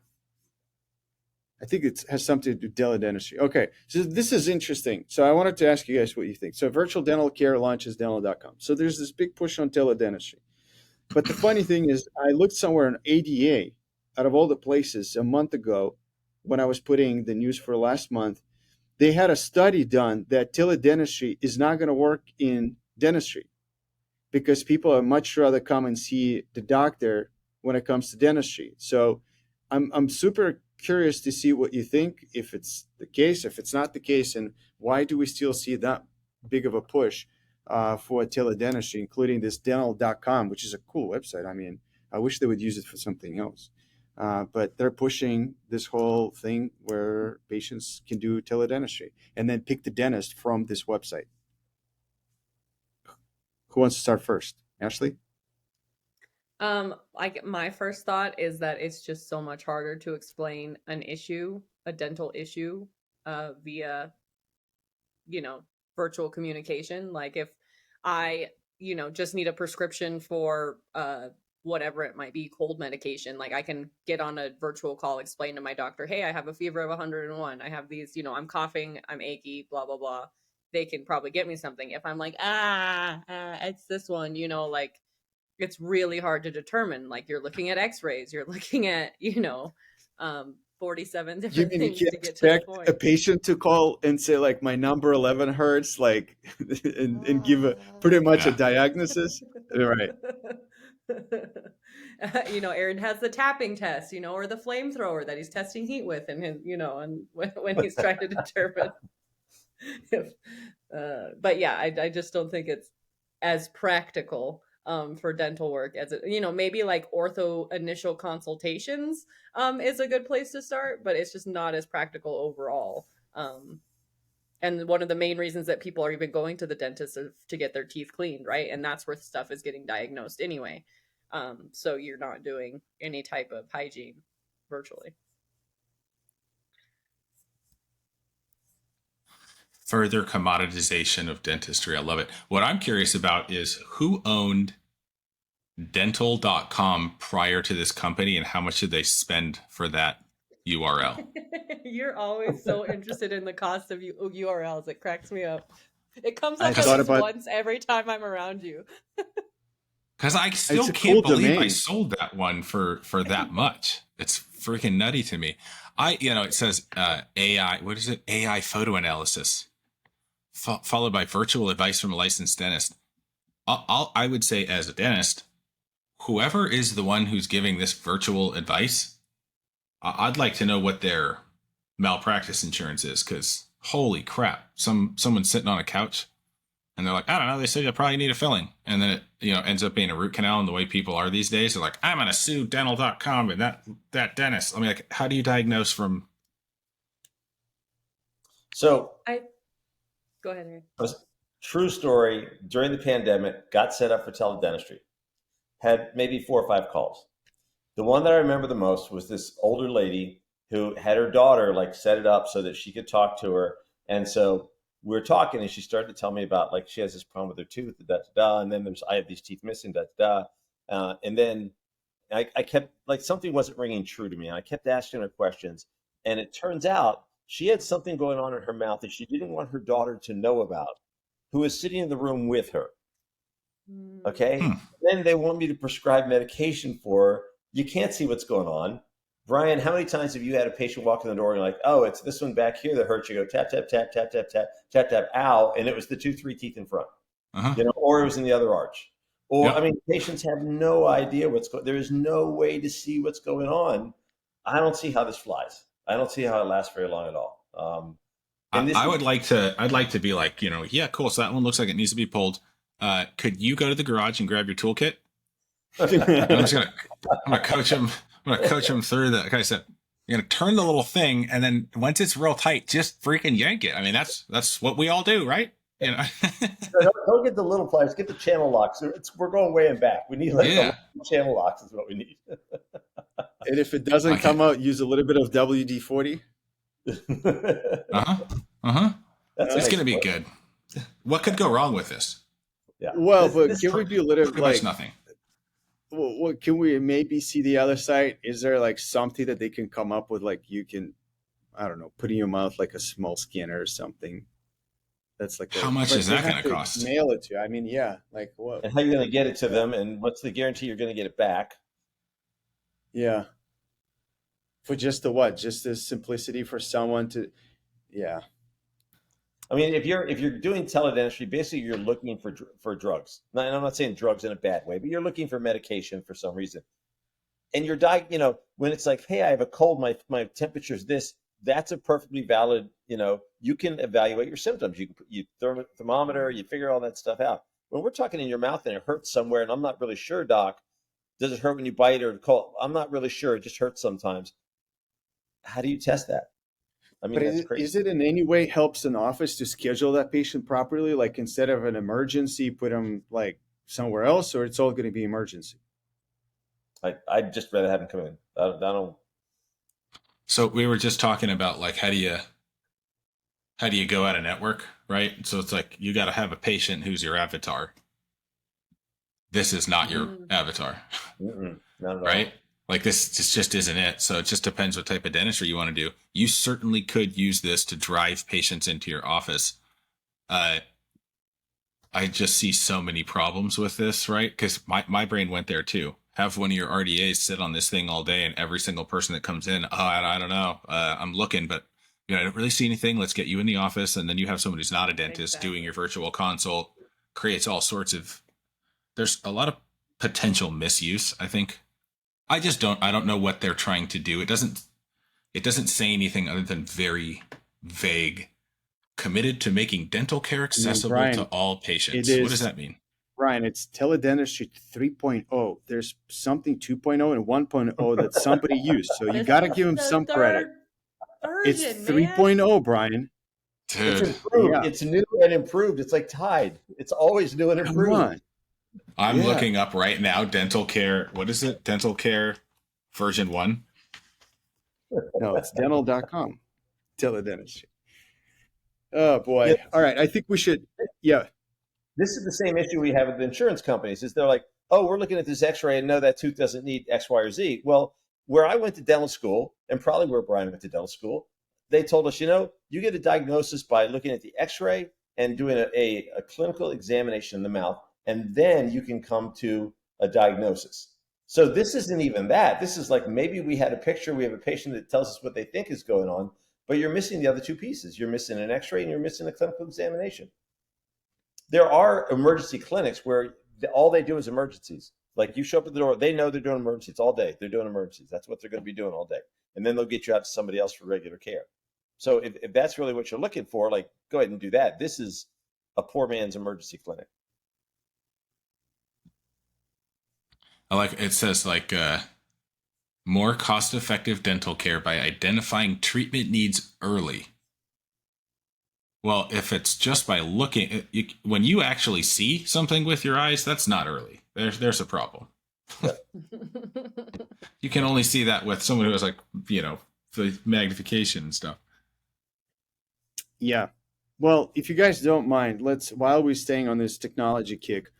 I think it has something to do with teledentistry. Okay, so this is interesting. So I wanted to ask you guys what you think. So virtual dental care launches dental.com. So there's this big push on teledentistry. But the funny thing is, I looked somewhere in ADA, out of all the places, a month ago, when I was putting the news for last month, they had a study done that teledentistry is not going to work in dentistry because people would much rather come and see the doctor when it comes to dentistry. So I'm super curious to see what you think, if it's the case, if it's not the case, and why do we still see that big of a push for teledentistry, including this dental.com, which is a cool website. I mean, I wish they would use it for something else. But they're pushing this whole thing where patients can do teledentistry and then pick the dentist from this website. Who wants to start first? Ashley? My first thought is that it's just so much harder to explain a dental issue, via, virtual communication. Like if I, just need a prescription for, whatever it might be, cold medication, like I can get on a virtual call, explain to my doctor, hey, I have a fever of 101. I have these, I'm coughing, I'm achy, blah, blah, blah. They can probably get me something. If I'm like, it's this one, like, it's really hard to determine. Like you're looking at x-rays, you're looking at 47 You different mean you things can't to get to the expect point. a patient to call and say like my number 11 hurts, like, and give pretty much a Yeah. diagnosis? Right. Aaron has the tapping test, or the flamethrower that he's testing heat with, and his, and when he's trying to determine if, but yeah, I just don't think it's as practical for dental work as it, maybe like ortho initial consultations is a good place to start, but it's just not as practical overall. And one of the main reasons that people are even going to the dentist is to get their teeth cleaned, right? And that's where stuff is getting diagnosed anyway. So you're not doing any type of hygiene virtually. Further commoditization of dentistry. I love it. What I'm curious about is who owned dental.com prior to this company and how much did they spend for that URL? You're always so interested in the cost of URLs. It cracks me up. It comes I up at thought least about- once every time I'm around you. Because I still It's a can't cool believe I domain. sold that one for that much. It's freaking nutty to me. It says AI. What is it? AI photo analysis, followed by virtual advice from a licensed dentist. I would say as a dentist, whoever is the one who's giving this virtual advice, I'd like to know what their malpractice insurance is, because holy crap, someone sitting on a couch And they're like, I don't know. They said you probably need a filling. And then it, ends up being a root canal. And the way people are these days, they're like, I'm going to sue dental.com and that dentist. I mean, like, how do you diagnose from? So Go ahead, Aaron. true story, during the pandemic, got set up for teledentistry, had maybe 4 or 5 calls. The one that I remember the most was this older lady who had her daughter like set it up so that she could talk to her. And so we were talking and she started to tell me about like she has this problem with her tooth, and then I have these teeth missing, and then I kept like something wasn't ringing true to me. And I kept asking her questions, and it turns out she had something going on in her mouth that she didn't want her daughter to know about, who was sitting in the room with her. Okay. Then they want me to prescribe medication for her. You can't see what's going on. Brian, how many times have you had a patient walk in the door and you're like, oh, it's this one back here that hurts? You go tap, tap, tap, tap, tap, tap, tap, tap, ow. And it was the 2-3 teeth in front, or it was in the other arch. Or, Yep. I mean, patients have no idea there is no way to see what's going on. I don't see how this flies. I don't see how it lasts very long at all. I'd like to be like, yeah, cool. So that one looks like it needs to be pulled. Could you go to the garage and grab your toolkit? I'm gonna coach him. I'm gonna coach him through the. Like I said, you're gonna turn the little thing, and then once it's real tight, just freaking yank it. I mean, that's what we all do, right? Don't get the little pliers. Get the channel locks. We're going way in back. We need the channel locks is what we need. And if it doesn't come out, use a little bit of WD-40. It's gonna be good. What could go wrong with this? Yeah. Well, but can we be a little Pretty like much nothing. Well, can we maybe see the other side? Is there like something that they can come up with, like you can, I don't know, put in your mouth like a small scanner or something? That's like how much is that going to cost? Mail it to you. I mean, yeah, like what? And how are you going to get it to them? And what's the guarantee you're going to get it back? Yeah. For just the what? Just the simplicity for someone to, yeah. I mean, if you're doing teledentistry, basically you're looking for drugs. And I'm not saying drugs in a bad way, but you're looking for medication for some reason. And you're when it's like, hey, I have a cold, my temperature is this. That's a perfectly valid. You can evaluate your symptoms. You thermometer, you figure all that stuff out. When we're talking in your mouth and it hurts somewhere, and I'm not really sure, doc, does it hurt when you bite or cold? I'm not really sure. It just hurts sometimes. How do you test that? I mean, that's crazy. Is it in any way helps an office to schedule that patient properly? Like instead of an emergency, put them like somewhere else, or it's all going to be emergency? I'd just rather have them come in. I don't. So we were just talking about like how do you go out of network, right? So it's like you got to have a patient who's your avatar. This is not your avatar, Not at all. right? Like this just isn't it. So it just depends what type of dentistry you want to do. You certainly could use this to drive patients into your office. I just see so many problems with this, right? Because my brain went there too. Have one of your RDAs sit on this thing all day, and every single person that comes in, I don't know, I'm looking, but I don't really see anything. Let's get you in the office, and then you have someone who's not a dentist doing your virtual consult. Creates all sorts of. There's a lot of potential misuse, I think. I don't know what they're trying to do. It doesn't say anything other than very vague. Committed to making dental care accessible to all patients. What does that mean? Brian, it's teledentistry 3.0. There's something 2.0 and 1.0 that somebody used. So you got to give them some credit. It's 3.0, Brian. Dude. It's improved. Yeah. It's new and improved. It's like Tide. It's always new and improved. Come on. I'm looking up right now, dental care. What is it? Dental care version 1? No, it's dental.com. Teledentistry. Oh, boy. Yeah. All right. I think we should. Yeah. This is the same issue we have with the insurance companies is they're like, oh, we're looking at this x-ray and no, that tooth doesn't need X, Y, or Z. Well, where I went to dental school and probably where Brian went to dental school, they told us, you get a diagnosis by looking at the x-ray and doing a clinical examination in the mouth. And then you can come to a diagnosis. So this isn't even that. This is like maybe we had a picture. We have a patient that tells us what they think is going on, but you're missing the other two pieces. You're missing an x-ray and you're missing a clinical examination. There are emergency clinics where all they do is emergencies. Like you show up at the door, they know they're doing emergencies all day. They're doing emergencies. That's what they're going to be doing all day. And then they'll get you out to somebody else for regular care. So if that's really what you're looking for, like go ahead and do that. This is a poor man's emergency clinic. I like it says like more cost-effective dental care by identifying treatment needs early. Well, if it's just by looking, when you actually see something with your eyes, that's not early. There's a problem. You can only see that with someone who has like, the magnification and stuff. Yeah. Well, if you guys don't mind, while we're staying on this technology kick,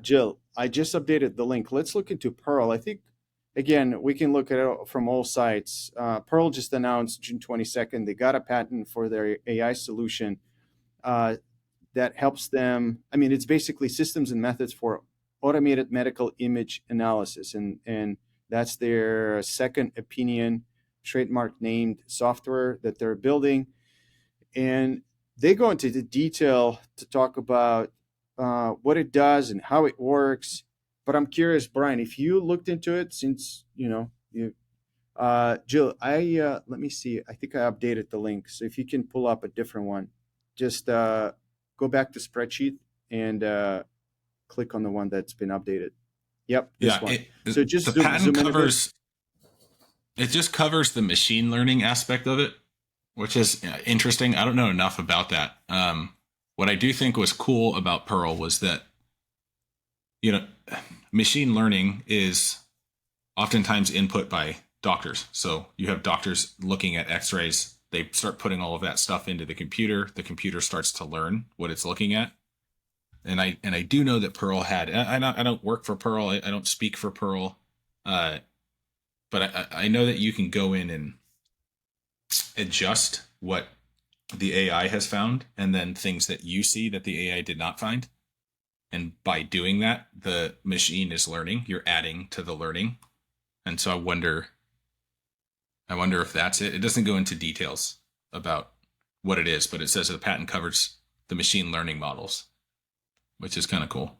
Jill, I just updated the link. Let's look into Pearl. I think, again, we can look at it from all sides. Pearl just announced June 22nd, they got a patent for their AI solution that helps them. I mean, it's basically systems and methods for automated medical image analysis. And that's their second opinion trademark named software that they're building. And they go into the detail to talk about what it does and how it works. But I'm curious, Brian, if you looked into it, since you Jill, let me see. I think I updated the link, so if you can pull up a different one, just go back to spreadsheet and click on the one that's been updated. Yep, this one. So just the patent covers. It just covers the machine learning aspect of it, which is interesting. I don't know enough about that. What I do think was cool about Pearl was that, machine learning is oftentimes input by doctors. So you have doctors looking at x-rays. They start putting all of that stuff into the computer. The computer starts to learn what it's looking at. And I do know that Pearl had, I don't work for Pearl. I don't speak for Pearl. But I know that you can go in and adjust what the AI has found, and then things that you see that the AI did not find. And by doing that, the machine is learning. You're adding to the learning. And so I wonder if that's it. It doesn't go into details about what it is, but it says that the patent covers the machine learning models, which is kind of cool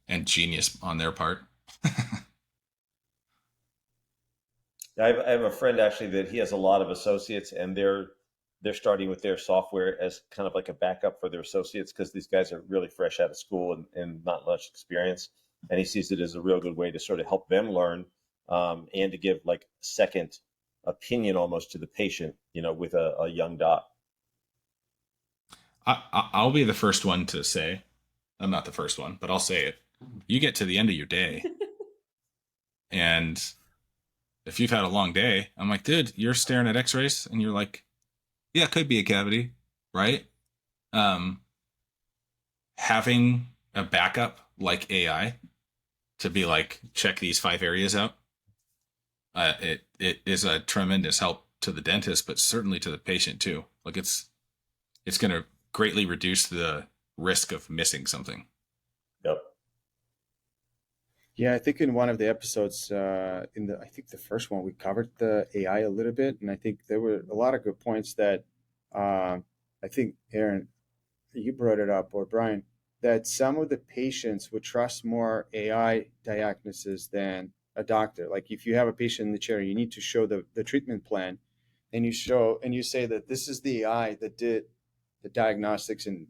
and genius on their part. I have a friend actually that he has a lot of associates, and they're starting with their software as kind of like a backup for their associates, because these guys are really fresh out of school and not much experience. And he sees it as a real good way to sort of help them learn, and to give like second opinion almost to the patient, with a young doc. I'll be the first one to say, I'm not the first one, but I'll say it. You get to the end of your day and if you've had a long day, I'm like, dude, you're staring at x-rays and you're like, yeah, it could be a cavity, right? Having a backup like AI to be like, check these 5 areas out. It is a tremendous help to the dentist, but certainly to the patient too. Like it's going to greatly reduce the risk of missing something. Yep. Yeah, I think in one of the episodes, I think the first one, we covered the AI a little bit, and I think there were a lot of good points that I think, Aaron, you brought it up, or Brian, that some of the patients would trust more AI diagnosis than a doctor. Like if you have a patient in the chair, you need to show the treatment plan, and you say that this is the AI that did the diagnostics, and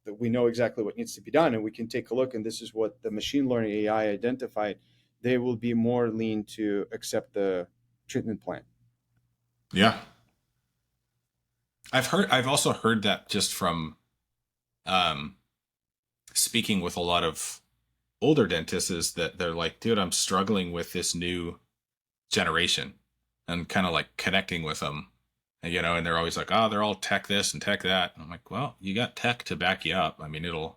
that we know exactly what needs to be done, and we can take a look, and this is what the machine learning AI identified. They will be more lean to accept the treatment plan. Yeah. I've also heard that just from speaking with a lot of older dentists, is that they're like, dude, I'm struggling with this new generation, and kind of like connecting with them. And they're always like, oh, they're all tech this and tech that. And I'm like, well, you got tech to back you up. I mean, it'll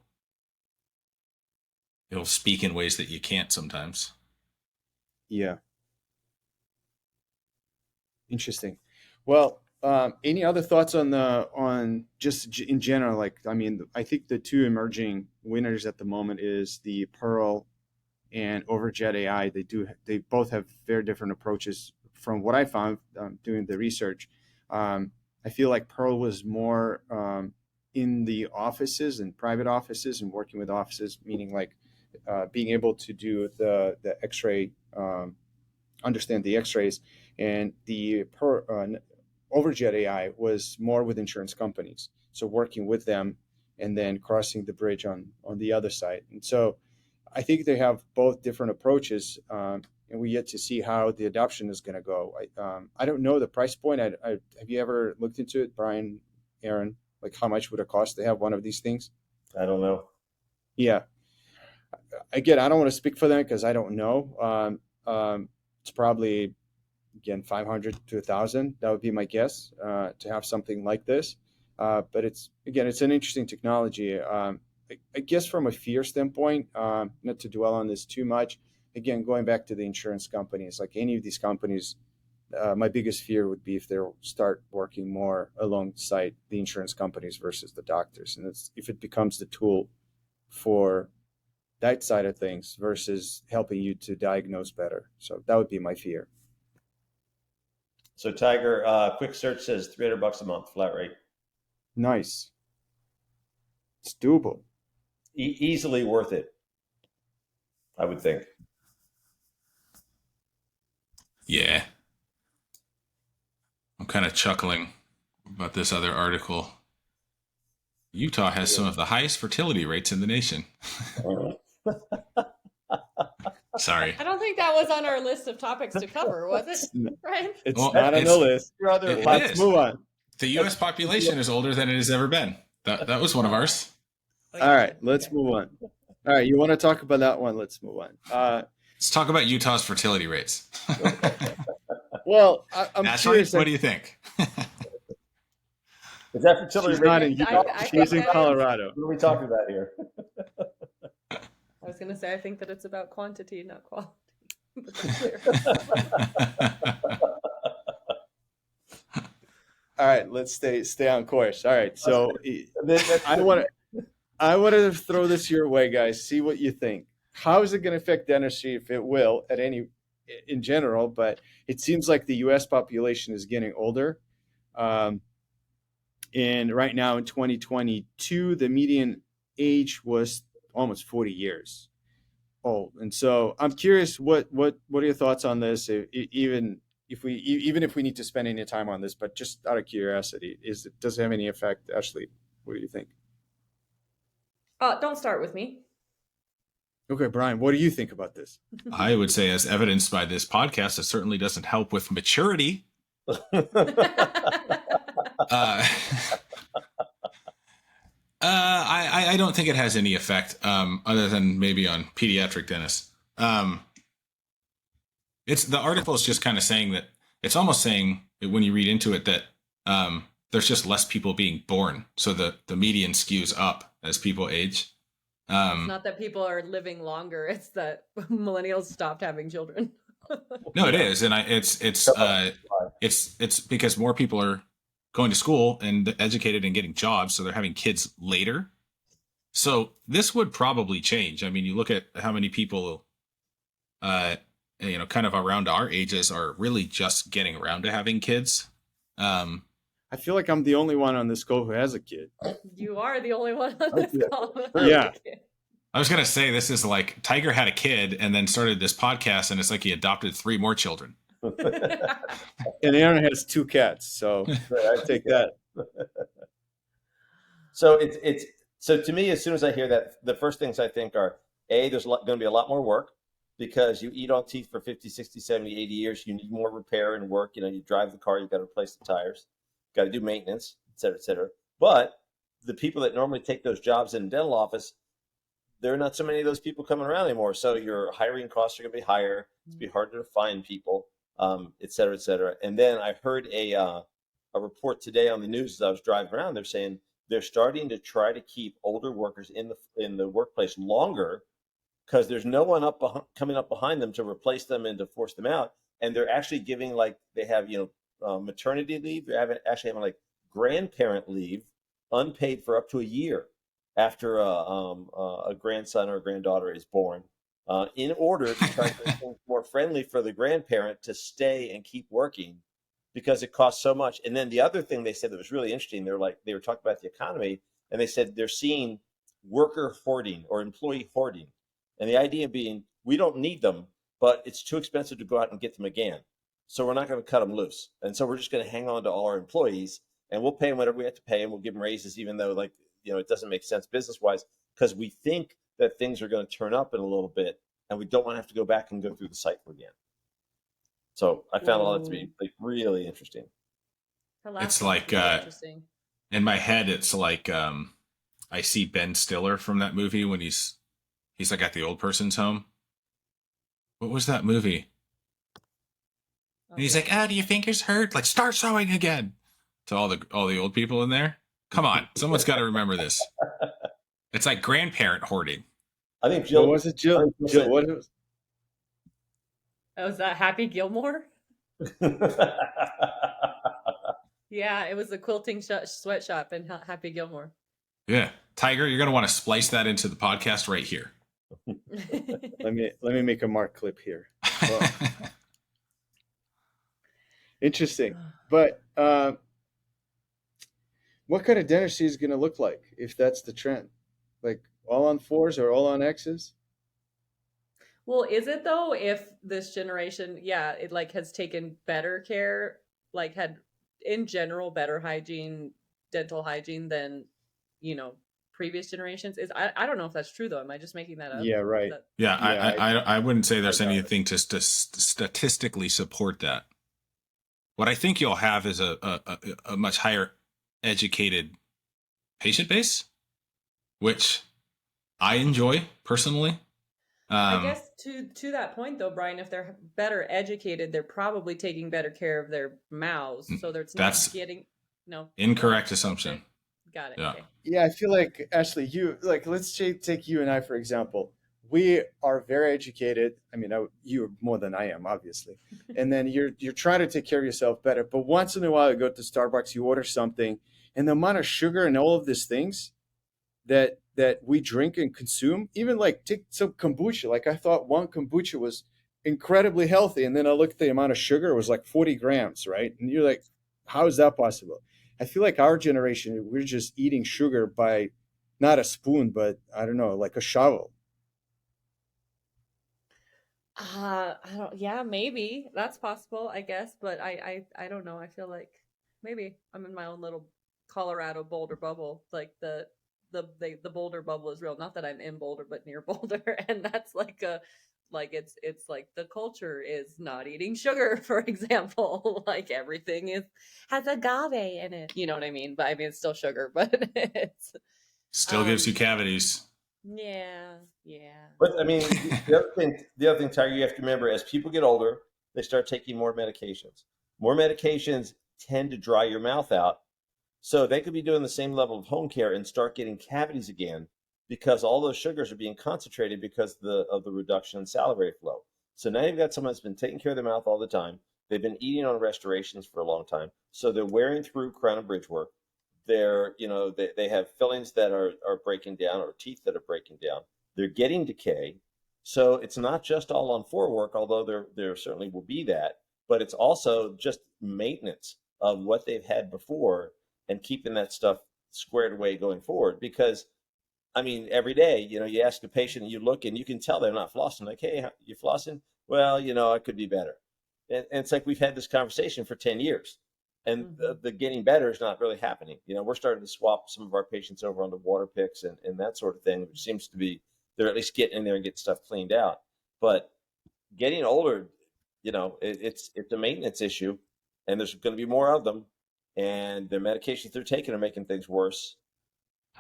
speak in ways that you can't sometimes. Yeah. Interesting. Well, any other thoughts on just in general? Like, I mean, I think the two emerging winners at the moment is the Pearl and Overjet AI. They both have very different approaches from what I found doing the research. I feel like Pearl was more in the offices and private offices and working with offices, meaning like being able to do the X-ray, understand the X-rays, and the Overjet AI was more with insurance companies. So working with them and then crossing the bridge on the other side. And so I think they have both different approaches, and we yet to see how the adoption is going to go. I don't know the price point. Have you ever looked into it, Brian, Aaron? Like, how much would it cost to have one of these things? I don't know. Yeah. Again, I don't want to speak for them because I don't know. It's probably, again, 500 to 1,000. That would be my guess, to have something like this. But it's an interesting technology. I guess from a fear standpoint, not to dwell on this too much, again, going back to the insurance companies, like any of these companies, my biggest fear would be if they'll start working more alongside the insurance companies versus the doctors. And if it becomes the tool for that side of things versus helping you to diagnose better. So that would be my fear. So Tiger, quick search says $300 a month, flat rate. Nice. It's doable. Easily worth it, I would think. Yeah. I'm kind of chuckling about this other article. Utah has some of the highest fertility rates in the nation. Sorry. I don't think that was on our list of topics to cover, was it, Brian? It's Well, not on the list. Brother, It Let's is. move on. The U.S. population is older than it has ever been. That was one of ours. All right, let's move on. All right, you want to talk about that one? Let's move on. Let's talk about Utah's fertility rates. Well, I'm Ashley, curious. what do you think? is that fertility She's rate? not in Utah. I She's in think that- Colorado. What are we talking about here? I was going to say, I think that it's about quantity, not quality. But that's clear. All right, let's stay on course. All right, so That's- I want to throw this your way, guys. See what you think. How is it going to affect dentistry, if it will, in general? But it seems like the U.S. population is getting older, and right now in 2022, the median age was almost 40 years old. And so I'm curious, what are your thoughts on this? Even if we need to spend any time on this, but just out of curiosity, does it have any effect? Ashley, what do you think? Don't start with me. Okay, Brian, what do you think about this? I would say, as evidenced by this podcast, it certainly doesn't help with maturity. I don't think it has any effect, other than maybe on pediatric dentists. It's the article is just kind of saying that it's almost saying when you read into it that there's just less people being born, so the median skews up as people age. It's not that people are living longer; it's that millennials stopped having children. No, it is, and it's because more people are going to school and educated and getting jobs, so they're having kids later. So this would probably change. I mean, you look at how many people, kind of around our ages are really just getting around to having kids. I feel like I'm the only one on this call who has a kid. You are the only one on this call. Yeah. I was going to say, this is like Tiger had a kid and then started this podcast, and it's like he adopted 3 more children. And Aaron has 2 cats, so I take that. So so to me, as soon as I hear that, the first things I think are, there's going to be a lot more work because you eat on teeth for 50, 60, 70, 80 years. You need more repair and work. You drive the car, you've got to replace the tires, got to do maintenance, et cetera, et cetera. But the people that normally take those jobs in a dental office, there are not so many of those people coming around anymore. So your hiring costs are going to be higher. It's going to be harder to find people, et cetera, et cetera. And then I heard a report today on the news as I was driving around. They're saying they're starting to try to keep older workers in the workplace longer because there's no one coming up behind them to replace them and to force them out. And they're actually giving, they have, maternity leave. They're actually having grandparent leave, unpaid for up to a year after a grandson or a granddaughter is born, in order to try to make things more friendly for the grandparent to stay and keep working because it costs so much. And then the other thing they said that was really interesting, they were talking about the economy, and they said they're seeing worker hoarding or employee hoarding. And the idea being, we don't need them, but it's too expensive to go out and get them again. So we're not going to cut them loose. And so we're just going to hang on to all our employees, and we'll pay them whatever we have to pay, and we'll give them raises, even though it doesn't make sense business wise because we think that things are going to turn up in a little bit, and we don't want to have to go back and go through the cycle again. So I found all that to be like really interesting. It's like interesting. in my head, it's like I see Ben Stiller from that movie when he's like at the old person's home. What was that movie? And he's like, "Ah, do your fingers hurt? Like, start sewing again." To all the old people in there. Come on, someone's got to remember this. It's like grandparent hoarding. I think Jill What was it, Jill? Jill, what was? Oh, was that Happy Gilmore? Yeah, it was the quilting sweatshop in Happy Gilmore. Yeah, Tiger, you're gonna want to splice that into the podcast right here. Let me make a mark clip here. Well, interesting, but what kind of dentistry is going to look like if that's the trend? Like all on 4s or all on X's? Well, is it though? If this generation, it like has taken better care, like had in general better hygiene, dental hygiene than previous generations. I don't know if that's true though. Am I just making that up? Yeah, right. Yeah, I wouldn't say there's I got anything to statistically support that. What I think you'll have is a much higher educated patient base, which I enjoy personally. I guess to that point though, Brian, if they're better educated, they're probably taking better care of their mouths, so that's not getting incorrect assumption. Okay. Got it. Yeah. Okay. Yeah, I feel like Ashley, let's take you and I for example. We are very educated. I mean, you more than I am, obviously. And then you're trying to take care of yourself better. But once in a while, you go to Starbucks, you order something, and the amount of sugar and all of these things that we drink and consume, even like take some kombucha. Like I thought one kombucha was incredibly healthy, and then I looked at the amount of sugar; it was like 40 grams, right? And you're like, how is that possible? I feel like our generation, we're just eating sugar by not a spoon, but I don't know, like a shovel. I don't. Yeah, maybe that's possible. I guess, but I don't know. I feel like maybe I'm in my own little Colorado Boulder bubble. Like the Boulder bubble is real. Not that I'm in Boulder, but near Boulder, and that's like it's like the culture is not eating sugar, for example. Like everything has agave in it. You know what I mean? But I mean it's still sugar, but it's still gives you cavities. Yeah. But I mean, the other thing, Tiger, you have to remember: as people get older, they start taking more medications. More medications tend to dry your mouth out, so they could be doing the same level of home care and start getting cavities again because all those sugars are being concentrated because of the reduction in salivary flow. So now you've got someone that's been taking care of their mouth all the time. They've been eating on restorations for a long time, so they're wearing through crown and bridge work. They have fillings that are breaking down or teeth that are breaking down. They're getting decay. So it's not just all on 4 work, although there certainly will be that, but it's also just maintenance of what they've had before and keeping that stuff squared away going forward. Because, I mean, every day, you ask a patient, you look and you can tell they're not flossing. Like, hey, you flossing? Well, it could be better. And it's like we've had this conversation for 10 years. And the getting better is not really happening. We're starting to swap some of our patients over onto water picks and that sort of thing, which seems to be, they're at least getting in there and getting stuff cleaned out. But getting older, it's a maintenance issue, and there's going to be more of them, and the medications they're taking are making things worse.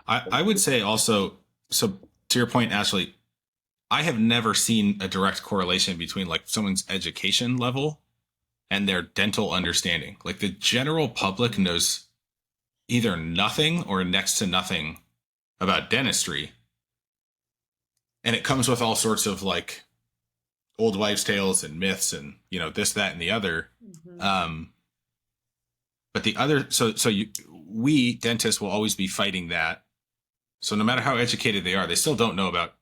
I would say also, so to your point, Ashley, I have never seen a direct correlation between like someone's education level and their dental understanding. Like the general public knows either nothing or next to nothing about dentistry. And it comes with all sorts of like old wives' tales and myths and, this, that, and the other. But the other, we dentists will always be fighting that. So no matter how educated they are, they still don't know about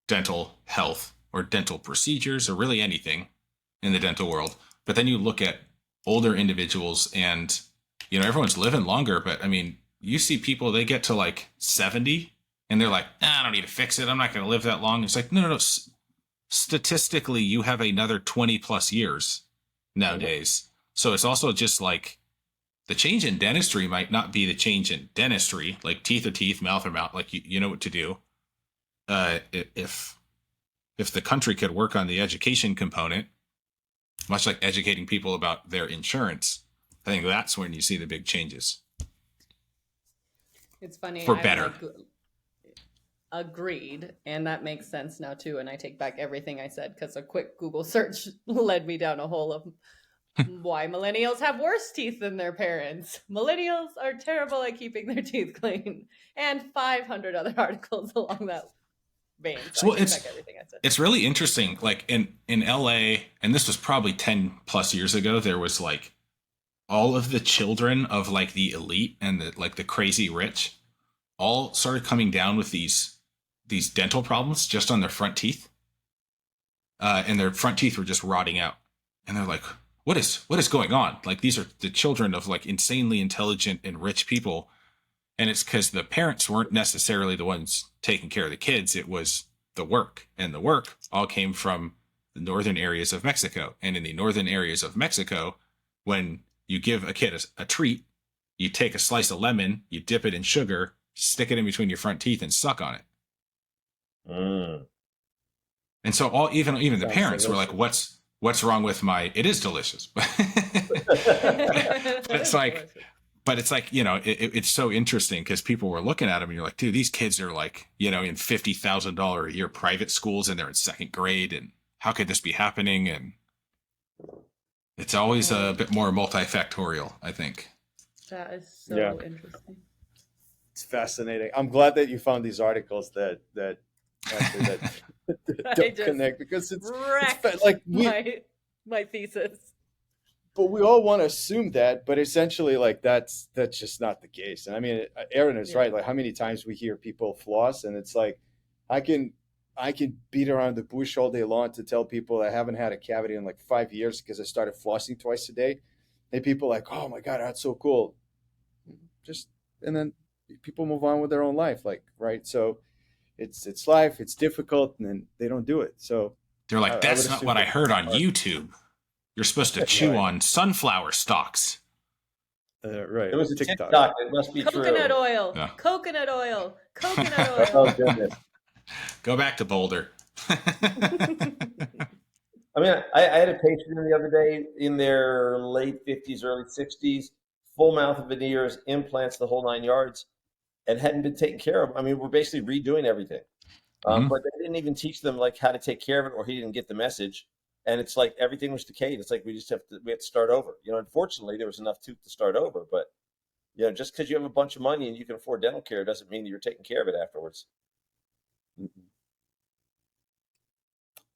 dental health or dental procedures or really anything in the dental world. But then you look at older individuals and, everyone's living longer. But I mean, you see people, they get to like 70 and they're like, I don't need to fix it. I'm not going to live that long. It's like, no. Statistically, you have another 20 plus years nowadays. So it's also just like the change in dentistry might not be the change in dentistry, like teeth are teeth, mouth are mouth, like you know what to do. If the country could work on the education component, much like educating people about their insurance, I think that's when you see the big changes. It's funny. For I'm better. like, agreed. And that makes sense now too. And I take back everything I said because a quick Google search led me down a hole of why millennials have worse teeth than their parents. Millennials are terrible at keeping their teeth clean. And 500 other articles along that vein. So Well, I take back everything I said. it's really interesting. Like in LA, and this was probably 10 plus years ago, there was like all of the children of like the elite and the crazy rich all started coming down with these dental problems just on their front teeth. And their front teeth were just rotting out. And they're like, what is going on? Like, these are the children of like insanely intelligent and rich people. And it's because the parents weren't necessarily the ones taking care of the kids. It was the work. And the work all came from the northern areas of Mexico. And in the northern areas of Mexico, when you give a kid a treat, you take a slice of lemon, you dip it in sugar, stick it in between your front teeth, and suck on it. Mm. And so even the Sounds parents were like, what's wrong with my, it is delicious. But it's like, you know, it's so interesting because people were looking at them and you're like, dude, these kids are like, you know, in $50,000 a year private schools and they're in second grade. And how could this be happening? And it's always a bit more multifactorial, I think. That is so Yeah. interesting. It's fascinating. I'm glad that you found these articles that actually that I don't just connect, because it's Wrecked like my thesis. but we all want to assume that, but essentially like that's just not the case. And I mean, Aaron is Yeah. right. Like, how many times we hear people floss, and it's like, I can beat around the bush all day long to tell people I haven't had a cavity in like 5 years because I started flossing twice a day. And people are like, oh my God, that's so cool. And then people move on with their own life. Like, right. So it's life, it's difficult, and then they don't do it. So They're I like, would that's not assume what I that- heard on YouTube. You're supposed to chew Right. on sunflower stalks. right. It was a TikTok. TikTok. It must be Coconut true. oil. Yeah. Coconut oil. Coconut Oh oil. goodness. Go back to Boulder. I mean, I had a patient the other day in their late 50s, early 60s, full mouth veneers, implants, the whole 9 yards, and hadn't been taken care of. I mean, we're basically redoing everything. Mhm. But they didn't even teach them like how to take care of it, or he didn't get the message. And it's like everything was decayed. It's like we had to start over. You know, unfortunately, there was enough tooth to start over. But you know, just because you have a bunch of money and you can afford dental care doesn't mean that you're taking care of it afterwards.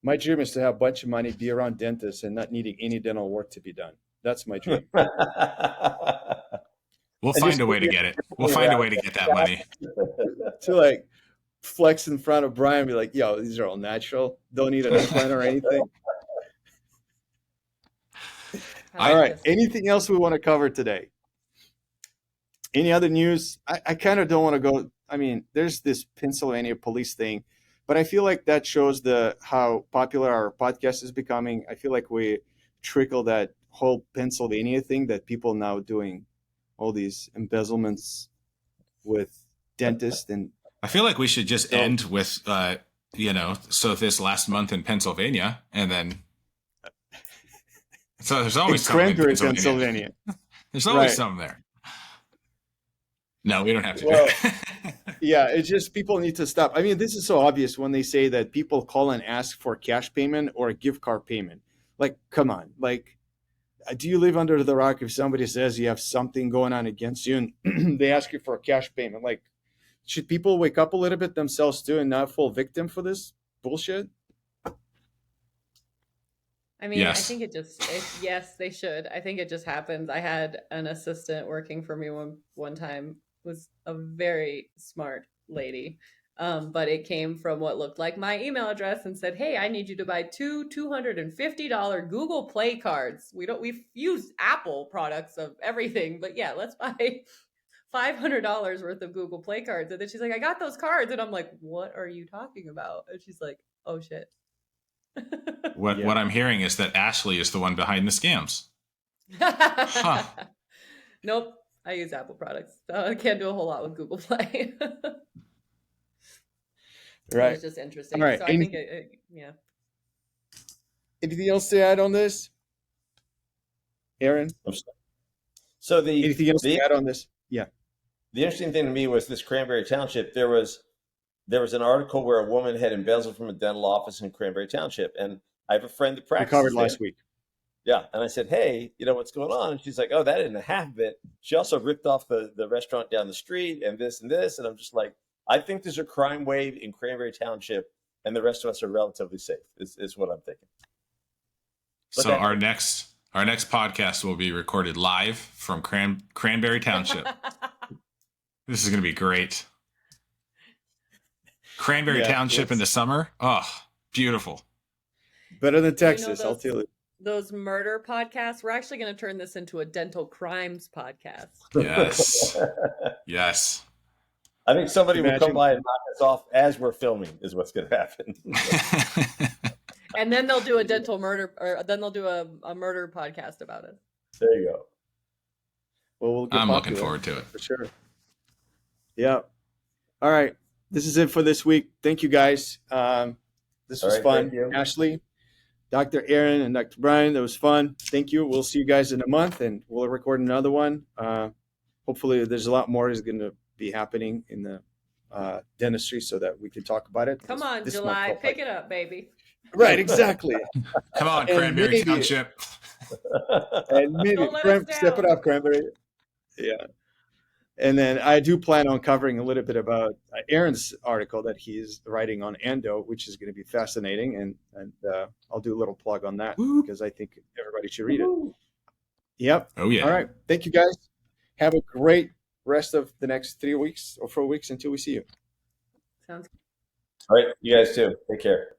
My dream is to have a bunch of money, be around dentists, and not needing any dental work to be done. That's my dream. We'll And find just- a way to get it. We'll find a way to get that money. To like flex in front of Brian and be like, yo, these are all natural. Don't need an implant or anything. All right. Anything else we want to cover today? Any other news? I kind of don't want to go. I mean, there's this Pennsylvania police thing, but I feel like that shows how popular our podcast is becoming. I feel like we trickle that whole Pennsylvania thing, that people now doing all these embezzlements with dentists. And I feel like we should just end with, so this last month in Pennsylvania, and then. So there's always in some in Cranberry, Pennsylvania. Pennsylvania. There's always Right. some there. No, we don't have to Well, do it. Yeah, it's just people need to stop. I mean, this is so obvious when they say that people call and ask for cash payment or a gift card payment. Like, come on. Like, do you live under the rock if somebody says you have something going on against you and they ask you for a cash payment? Like, should people wake up a little bit themselves too and not fall victim for this bullshit? I mean, Yes. I think yes, they should. I think it just happens. I had an assistant working for me one time, was a very smart lady. But it came from what looked like my email address and said, hey, I need you to buy two $250 Google Play cards. We've used Apple products of everything, but yeah, let's buy $500 worth of Google Play cards. And then she's like, I got those cards. And I'm like, what are you talking about? And she's like, oh shit. What I'm hearing is that Ashley is the one behind the scams. Huh. Nope, I use Apple products. I can't do a whole lot with Google Play. Right. It's just interesting. All right. So I think yeah. Anything else to add on this, Aaron? So Anything else to add on this? Yeah. the interesting thing to me was this Cranberry Township. There was an article where a woman had embezzled from a dental office in Cranberry Township, and I have a friend that We practices covered there. last week. Yeah, and I said, "Hey, what's going on?" And she's like, "Oh, that isn't half of it. She also ripped off the restaurant down the street and this and this." And I'm just like, I think there's a crime wave in Cranberry Township, and the rest of us are relatively safe. Is what I'm thinking. But So our next podcast will be recorded live from Cranberry Township. This is going to be great. Cranberry Yeah, Township in the summer. Oh, beautiful. Better than Texas, I'll those- tell you. Those murder podcasts, we're actually going to turn this into a dental crimes podcast. Yes. Yes. I think somebody will Imagine- come by and knock us off as we're filming. Is what's going to happen. And then they'll do a dental murder, or then they'll do a murder podcast about it. There you go. Well, we'll get I'm looking popular, forward to it. for sure. Yeah. All right. This is it for this week. Thank you, guys. This All was right, fun. thank you. Ashley, Dr. Aaron, and Dr. Brian, that was fun. Thank you. We'll see you guys in a month, and we'll record another one. Hopefully, there's a lot more is going to be happening in the dentistry so that we can talk about it. Come on, This month July, felt pick like- it up, baby. Right, exactly. Come on, And Cranberry maybe- Township. And maybe Don't let us step it down. up, Cranberry. Yeah. And then I do plan on covering a little bit about Aaron's article that he's writing on Endo, which is going to be fascinating. And I'll do a little plug on that Woo. because I think everybody should read it. Yep. Oh, yeah. All right. Thank you, guys. Have a great rest of the next 3 weeks or 4 weeks until we see you. Sounds All right, you guys too. Take care.